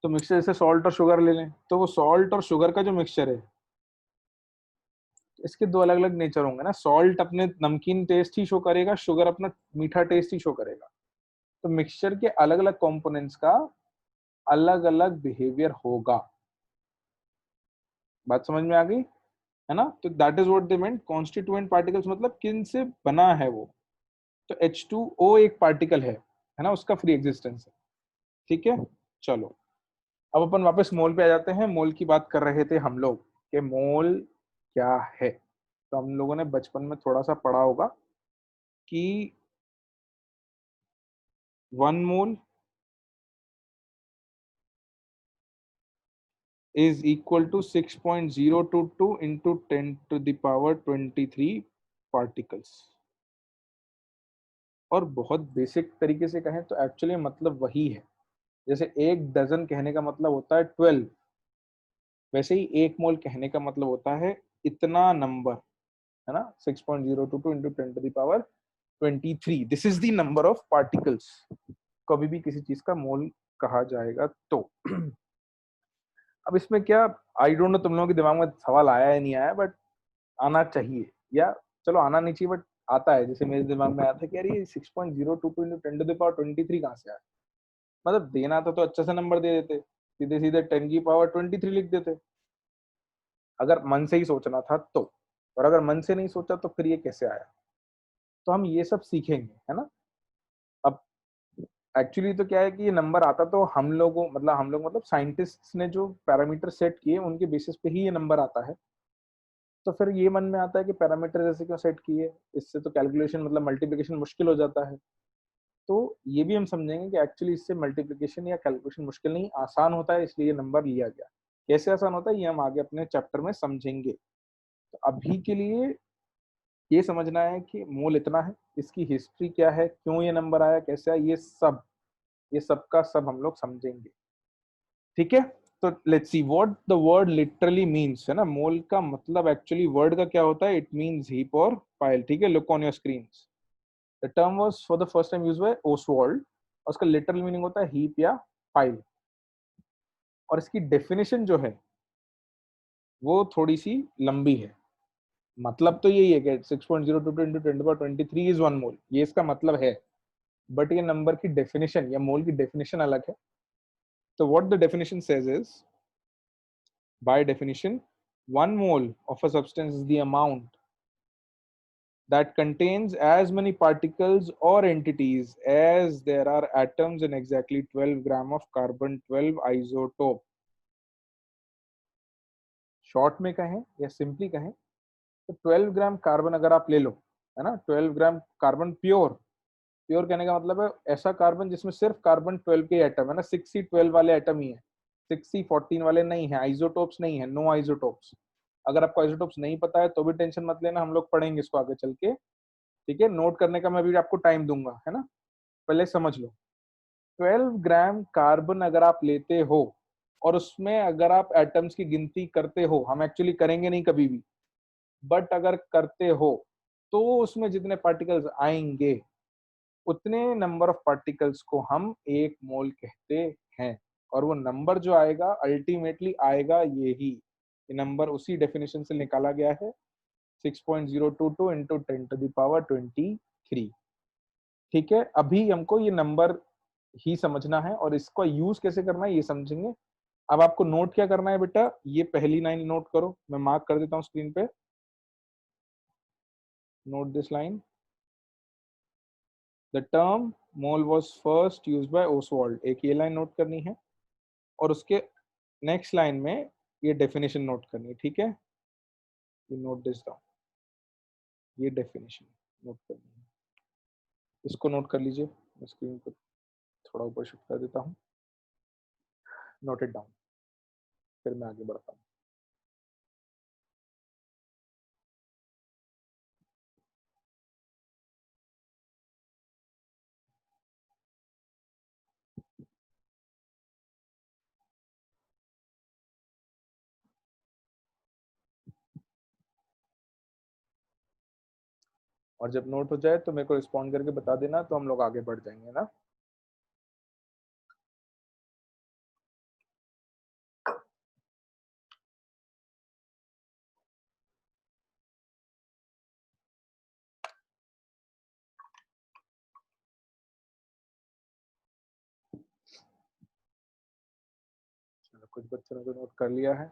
तो मिक्सचर जैसे सॉल्ट और शुगर ले लें, तो वो सॉल्ट और शुगर का जो मिक्सचर है, इसके दो अलग अलग नेचर होंगे ना। सॉल्ट अपने नमकीन टेस्ट ही शो करेगा, शुगर अपना मीठा टेस्ट ही शो करेगा। तो मिक्सचर के अलग अलग कंपोनेंट्स का अलग अलग बिहेवियर होगा। बात समझ में आ गई, है ना। तो that is what they meant constituent particles, मतलब किन से बना है वो। तो H2O एक पार्टिकल है ना, उसका फ्री एग्जिस्टेंस है, ठीक है। चलो अब अपन वापस मोल पे आ जाते हैं। मोल की बात कर रहे थे हम लोग कि मोल क्या है। तो हम लोगों ने बचपन में थोड़ा सा पढ़ा होगा कि 1 मोल is equal to 6.022 into 10 to the power 23 particles। और बहुत बेसिक तरीके से कहें तो एक्चुअली मतलब वही है। जैसे एक डजन कहने का मतलब होता है 12, वैसे ही 1 मोल कहने का मतलब होता है इतना नंबर, है ना। 6.022 into 10 to the power 23, this is the number of particles कभी भी किसी चीज का मोल कहा जाएगा। तो अब इसमें क्या, आई डोंट नो तुम लोगों के दिमाग में सवाल आया है नहीं आया, बट आना चाहिए, या चलो आना नहीं चाहिए बट आता है। जैसे मेरे दिमाग में आया था कि यार ये 6.022 into 10 to the power 23 कहाँ से आया। मतलब देना था तो अच्छा सा नंबर दे देते, सीधे सीधे 10 की पावर 23 लिख देते, अगर मन से ही सोचना था तो। और अगर मन से नहीं सोचा तो फिर ये कैसे आया। तो हम ये सब सीखेंगे, है ना। अब एक्चुअली तो क्या है कि ये नंबर आता तो हम लोग मतलब साइंटिस्ट्स ने जो पैरामीटर सेट किए उनके बेसिस पे ही ये नंबर आता है। तो फिर ये मन में आता है कि पैरामीटर जैसे क्यों सेट किए, इससे तो कैलकुलेशन मतलब मल्टीप्लिकेशन मुश्किल हो जाता है। तो ये भी हम समझेंगे कि एक्चुअली इससे मल्टीप्लिकेशन या कैलकुलेशन मुश्किल नहीं, आसान होता है, इसलिए ये नंबर लिया गया। कैसे आसान होता है ये हम आगे अपने चैप्टर में समझेंगे। तो अभी के लिए ये समझना है कि मोल इतना है, इसकी हिस्ट्री क्या है, क्यों ये नंबर आया, कैसे आया, ये सब का सब हम लोग समझेंगे, ठीक है। तो let's see what the word literally means, है ना। मोल का मतलब एक्चुअली वर्ड का क्या होता है, इट मींस हीप और पाइल, ठीक है। Look on your screens, the term was for the first time used by Oswald, और उसका लिटरल मीनिंग होता है हीप या पाइल। और इसकी डेफिनेशन जो है वो थोड़ी सी लंबी है। मतलब तो यही है कि 6.022 into 10⁻23 इज 1 मोल, ये इसका मतलब है। बट ये नंबर की डेफिनेशन या मोल की डेफिनेशन अलग है। तो what the definition says is, by definition, 1 mole of a substance is the amount that contains as many particles or entities as there are atoms in exactly 12 gram of carbon 12 isotope. Short में कहें या simply कहें तो 12 gram carbon अगर आप ले लो, है ना, 12 ग्राम कार्बन प्योर, प्योर कहने का मतलब है ऐसा कार्बन जिसमें सिर्फ कार्बन 12 के एटम है ना, 6C12 वाले एटम ही है, 6C14 वाले नहीं है, आइसोटोप्स नहीं है, नो आइसोटोप्स। अगर आपको आइसोटोप्स नहीं पता है तो भी टेंशन मत लेना, हम लोग पढ़ेंगे इसको आगे चल के, ठीक है। नोट करने का मैं भी आपको टाइम दूंगा, है ना, पहले समझ लो। 12 ग्राम कार्बन अगर आप लेते हो और उसमें अगर आप एटम्स की गिनती करते हो, हम एक्चुअली करेंगे नहीं कभी भी, बट अगर करते हो तो उसमें जितने पार्टिकल्स आएंगे उतने नंबर ऑफ पार्टिकल्स को हम एक मोल कहते हैं। और वो नंबर जो आएगा अल्टीमेटली आएगा यही, ये नंबर उसी डेफिनेशन से निकाला गया है, 6.022 इंटू 10⁻23। ठीक है, अभी हमको ये नंबर ही समझना है और इसका यूज कैसे करना है ये समझेंगे। अब आपको नोट क्या करना है बेटा, ये पहली लाइन नोट करो, मैं मार्क कर देता हूँ स्क्रीन पे, note this line. The term mole was first use by Oswald, एक ये लाइन नोट करनी है और उसके नेक्स्ट लाइन में ये डेफिनेशन नोट करनी है, ठीक है। यू नोट दिस डाउन, ये डेफिनेशन नोट करनी है, इसको नोट कर लीजिए। मैं स्क्रीन को थोड़ा ऊपर शिफ्ट कर देता हूँ, नोट इट डाउन, फिर मैं आगे बढ़ता हूँ। और जब नोट हो जाए तो मेरे को रिस्पॉन्ड करके बता देना, तो हम लोग आगे बढ़ जाएंगे ना। चलो, कुछ बच्चों ने तो नोट कर लिया है।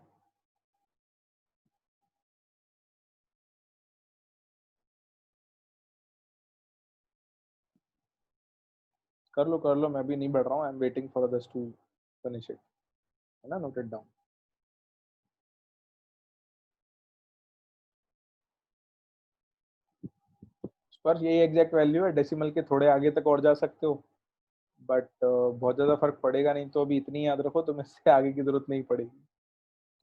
कर लो, मैं भी नहीं बढ़ रहा हूँ, I am waiting for others to finish it, है ना, नोट इट डाउन। पर यही एग्जैक्ट वैल्यू है, डेसिमल के थोड़े आगे तक और जा सकते हो, बट बहुत ज्यादा फर्क पड़ेगा नहीं, तो अभी इतनी याद रखो, तो इससे आगे की जरूरत नहीं पड़ेगी,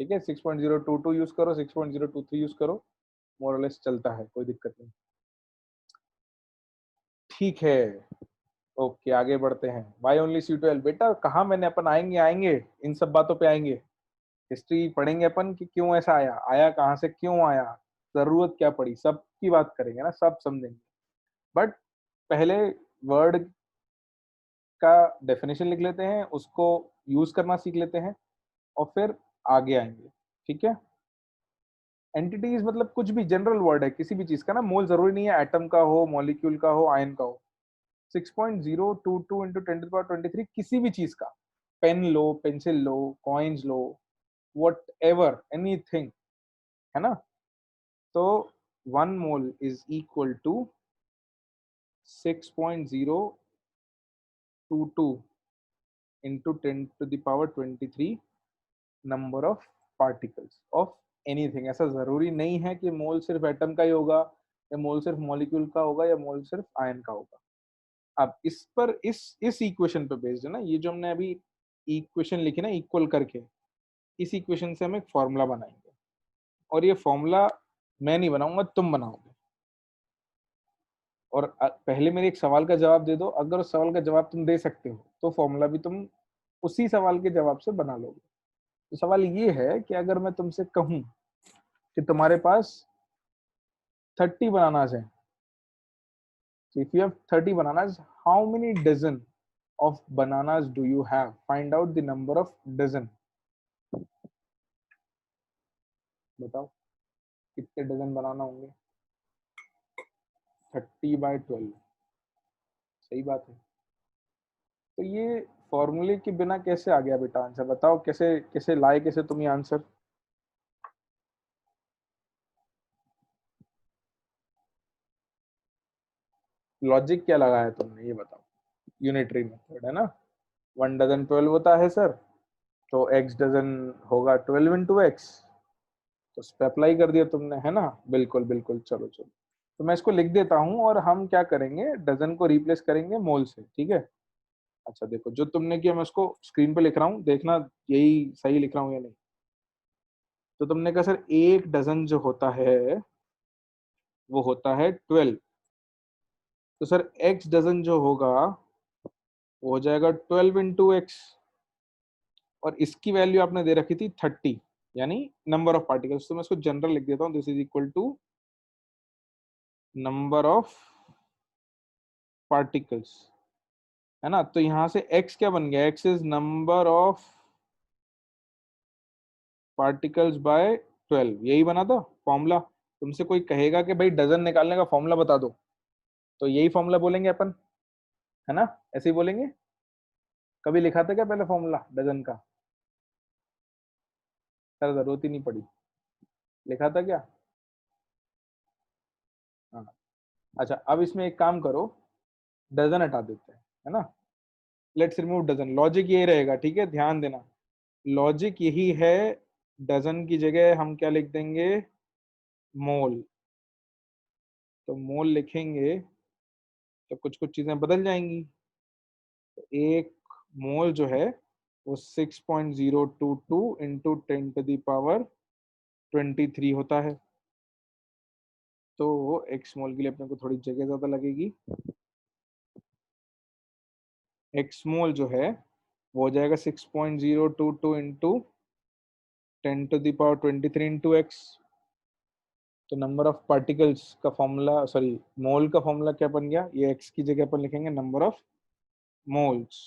ठीक है। 6.022 यूज करो, 6.023 यूज करो, मोरलेस चलता है, कोई दिक्कत नहीं, ठीक है। ओके, आगे बढ़ते हैं। वाई ओनली C12 बेटा, कहा मैंने अपन आएंगे आएंगे, इन सब बातों पे आएंगे, हिस्ट्री पढ़ेंगे अपन कि क्यों ऐसा आया, आया कहाँ से, क्यों आया, जरूरत क्या पड़ी, सब की बात करेंगे ना, सब समझेंगे। बट पहले वर्ड का डेफिनेशन लिख लेते हैं, उसको यूज करना सीख लेते हैं और फिर आगे आएंगे, ठीक है। एंटिटीज मतलब कुछ भी जनरल वर्ड है किसी भी चीज का ना, मोल जरूरी नहीं है एटम का हो, मॉलिक्यूल का हो, आयन का हो। 6.022 इंटू 10⁻23 किसी भी चीज का, पेन लो, पेंसिल लो, कॉइन्स लो, वट एवर एनीथिंग, है ना। तो 1 mole is equal to 6.022 into 10⁻23 number of particles of anything. ऐसा जरूरी नहीं है कि मोल सिर्फ एटम का ही होगा, या मोल सिर्फ मॉलिक्यूल का होगा, या मोल सिर्फ आयन का होगा। अब इस पर इस इक्वेशन पे बेस्ड है ना, ये जो हमने अभी इक्वेशन लिखी ना इक्वल करके, इस इक्वेशन से हम एक फॉर्मूला बनाएंगे, और ये फॉर्मूला मैं नहीं बनाऊंगा, तुम बनाओगे। और पहले मेरे एक सवाल का जवाब दे दो, अगर उस सवाल का जवाब तुम दे सकते हो तो फॉर्मूला भी तुम उसी सवाल के जवाब से बना लोगे। तो सवाल ये है कि अगर मैं तुमसे कहूं कि तुम्हारे पास 30 बनानास है, so if you have 30 bananas, how many dozen of bananas do you have? Find out the number of dozen. बताओ कितने डजन बनाना होंगे? 30/12। सही बात है। तो ये फॉर्मूले के बिना कैसे आ गया बेटा आंसर? बताओ कैसे कैसे लाए, कैसे तुम ये आंसर? लॉजिक क्या लगाया तुमने ये बताओ? यूनिटरी मेथड है ना। 1 डजन 12 होता है सर, तो एक्स डजन होगा 12 × x। तो उस पर अप्लाई कर दिया तुमने, है ना। बिल्कुल बिल्कुल, चलो चलो। तो मैं इसको लिख देता हूँ और हम क्या करेंगे, डजन को रिप्लेस करेंगे मोल से, ठीक है। अच्छा देखो, जो तुमने किया मैं उसको स्क्रीन पे लिख रहा हूँ, देखना यही सही लिख रहा हूँ या नहीं। तो तुमने कहा सर 1 डजन जो होता है वो होता है 12। तो सर एक्स डजन जो होगा वो हो जाएगा 12 × x। और इसकी वैल्यू आपने दे रखी थी 30, यानी नंबर ऑफ पार्टिकल्स। तो मैं इसको जनरल लिख देता हूँ, this is equal to number of particles, है ना। तो यहां से x क्या बन गया? x is number of particles by 12। यही बना था फॉर्मूला। तुमसे कोई कहेगा कि भाई डजन निकालने का फॉर्मूला बता दो, तो यही फॉर्मूला बोलेंगे अपन, है ना। ऐसे ही बोलेंगे। कभी लिखा था क्या पहले फॉर्मूला डजन का? सर जरूरत ही नहीं पड़ी। लिखा था क्या? हाँ। अच्छा, अब इसमें एक काम करो, डजन हटा देते हैं, है ना। Let's remove dozen. लॉजिक यही रहेगा, ठीक है, ध्यान देना। लॉजिक यही है, डजन की जगह हम क्या लिख देंगे? मोल। तो मोल लिखेंगे तो कुछ कुछ चीजें बदल जाएंगी। तो एक मोल जो है वो 6.022 × 10⁻23 होता है। तो एक्स मोल के लिए अपने को थोड़ी जगह ज्यादा लगेगी। एक्स मोल जो है वो हो जाएगा 6.022 × 10⁻23 तो नंबर ऑफ पार्टिकल्स का फॉर्मूला, सॉरी मोल का फॉर्मूला क्या बन गया? ये एक्स की जगह पर लिखेंगे नंबर ऑफ मोल्स,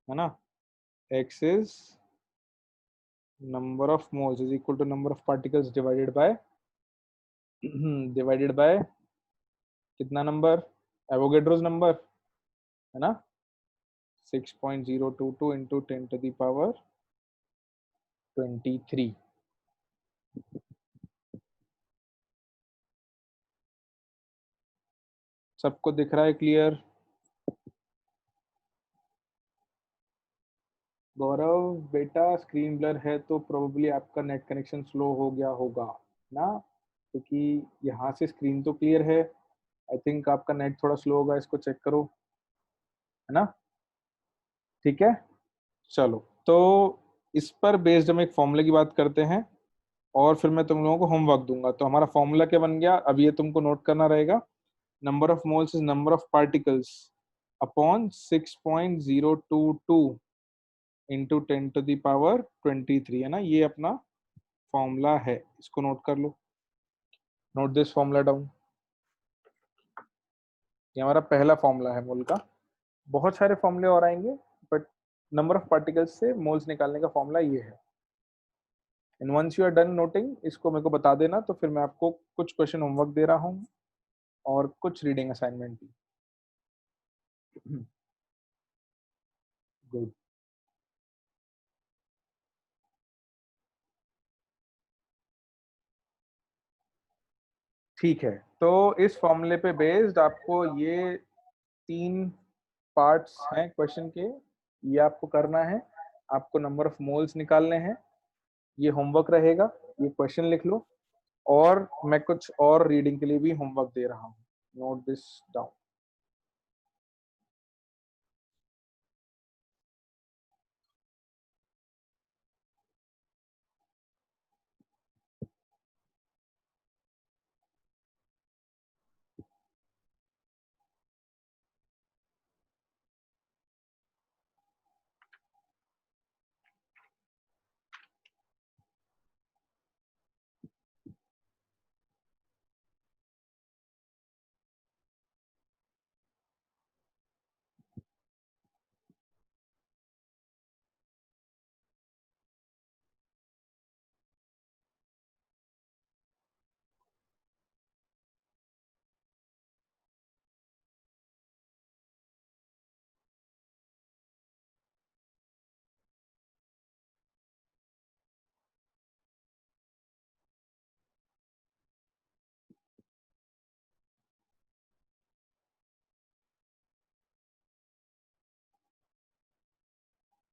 है ना। X is number of moles is equal to number of particles divided by कितना नंबर? एवोगेड्रोस नंबर, है ना। 6.022 × 10⁻23। सबको दिख रहा है क्लियर? गौरव बेटा, स्क्रीन ब्लर है तो प्रोबेबली आपका नेट कनेक्शन स्लो हो गया होगा ना, क्योंकि यहाँ से स्क्रीन तो क्लियर है। आई थिंक आपका नेट थोड़ा स्लो होगा, इसको चेक करो, है ना। ठीक है, चलो। तो इस पर बेस्ड हम एक फॉर्मूले की बात करते हैं और फिर मैं तुम लोगों को होमवर्क दूंगा। तो हमारा फॉर्मूला क्या बन गया, अब ये तुमको नोट करना रहेगा। Number of moles is number of particles upon 6.022 × 10⁻23, है ना। ये अपना फॉर्मूला है, इसको नोट कर लो। Note this formula down. ये हमारा पहला फॉर्मूला है मोल का। बहुत सारे फॉर्मूले और आएंगे, बट नंबर ऑफ पार्टिकल्स से मोल्स निकालने का फॉर्मूला ये है। And once you are done noting, इसको मेरे को बता देना, तो फिर मैं आपको कुछ क्वेश्चन होमवर्क दे रहा हूँ और कुछ रीडिंग असाइनमेंट भी। गुड। ठीक है, तो इस फॉर्मूले पे बेस्ड आपको ये 3 पार्ट्स हैं क्वेश्चन के, ये आपको करना है। आपको नंबर ऑफ मोल्स निकालने हैं, ये होमवर्क रहेगा। ये क्वेश्चन लिख लो, और मैं कुछ और रीडिंग के लिए भी होमवर्क दे रहा हूँ। Note this down.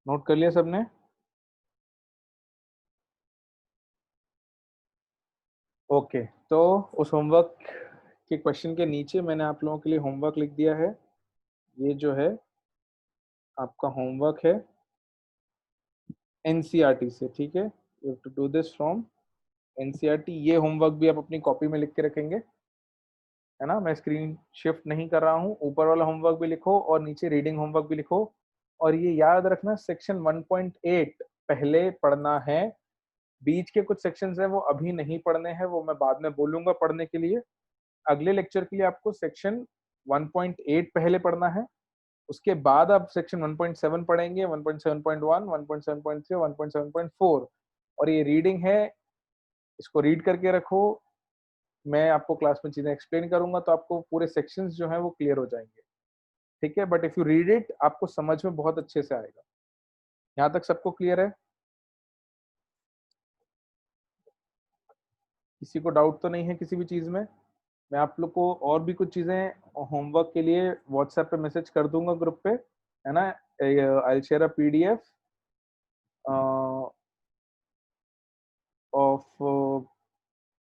नोट कर लिया सबने? ओके, तो उस होमवर्क के क्वेश्चन के नीचे मैंने आप लोगों के लिए होमवर्क लिख दिया है। ये जो है आपका होमवर्क है एनसीईआरटी से, ठीक है? You have to do this from NCERT. ये होमवर्क भी आप अपनी कॉपी में लिख के रखेंगे, है ना? मैं स्क्रीन शिफ्ट नहीं कर रहा हूँ। ऊपर वाला होमवर्क भी लिखो और नीचे रीडिंग होमवर्क भी लिखो। और ये याद रखना, सेक्शन 1.8 पहले पढ़ना है। बीच के कुछ सेक्शंस हैं वो अभी नहीं पढ़ने हैं, वो मैं बाद में बोलूंगा पढ़ने के लिए। अगले लेक्चर के लिए आपको सेक्शन 1.8 पहले पढ़ना है। उसके बाद आप सेक्शन 1.7 पढ़ेंगे, 1.7.1, 1.7.3, 1.7.4। और ये रीडिंग है, इसको रीड करके रखो। मैं आपको क्लास में चीजें एक्सप्लेन करूंगा तो आपको पूरे सेक्शंस जो हैं वो क्लियर हो जाएंगे, ठीक है? But if you read it, आपको समझ में बहुत अच्छे से आएगा। यहाँ तक सबको क्लियर है? किसी को डाउट तो नहीं है किसी भी चीज में? मैं आप लोग को और भी कुछ चीजें होमवर्क के लिए व्हाट्सएप पे मैसेज कर दूंगा ग्रुप पे, है ना? I share a PDF of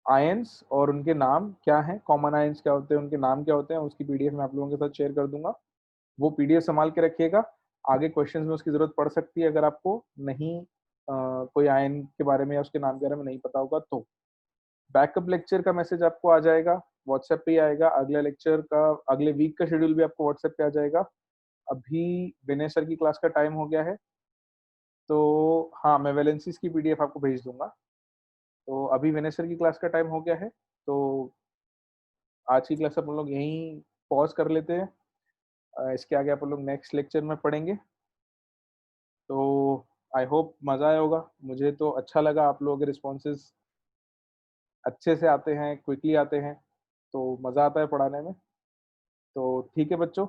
ions और उनके नाम क्या हैं, कॉमन आयंस क्या होते हैं, उनके नाम क्या होते हैं, उसकी पीडीएफ मैं आप लोगों के साथ शेयर कर दूंगा। वो पीडीएफ संभाल के रखिएगा। आगे क्वेश्चंस में उसकी जरूरत पड़ सकती है अगर आपको नहीं कोई आयन के बारे में या उसके नाम के बारे में नहीं पता होगा तो। बैकअप लेक्चर का मैसेज आपको आ जाएगा, व्हाट्सएप पे ही आएगा। अगले लेक्चर का, अगले वीक का शेड्यूल भी आपको व्हाट्सएप पे आ जाएगा। अभी विनय सर की क्लास का टाइम हो गया है, तो हाँ, मैं वैलेंसीज की पीडीएफ आपको भेज दूंगा। तो अभी विनय सर की क्लास का टाइम हो गया है, तो आज की क्लास अपन लोग यहीं पॉज कर लेते हैं। इसके आगे अपन लोग नेक्स्ट लेक्चर में पढ़ेंगे। तो आई होप मज़ा आया होगा। मुझे तो अच्छा लगा, आप लोगों के रिस्पॉन्सेज अच्छे से आते हैं, क्विकली आते हैं, तो मज़ा आता है पढ़ाने में। तो ठीक है बच्चों,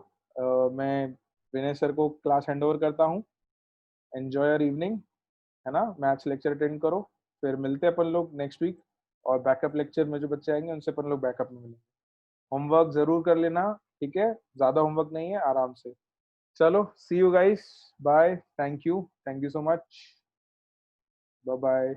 मैं विनय सर को क्लास हैंड ओवर करता हूँ। एन्जॉय योर इवनिंग, है ना? मैथ्स लेक्चर अटेंड करो। फिर मिलते हैं अपन लोग नेक्स्ट वीक। और बैकअप लेक्चर में जो बच्चे आएंगे उनसे अपन लोग बैकअप में मिलेंगे। होमवर्क ज़रूर कर लेना, ठीक है? ज़्यादा होमवर्क नहीं है, आराम से। चलो, see you guys, bye, thank you so much, bye bye.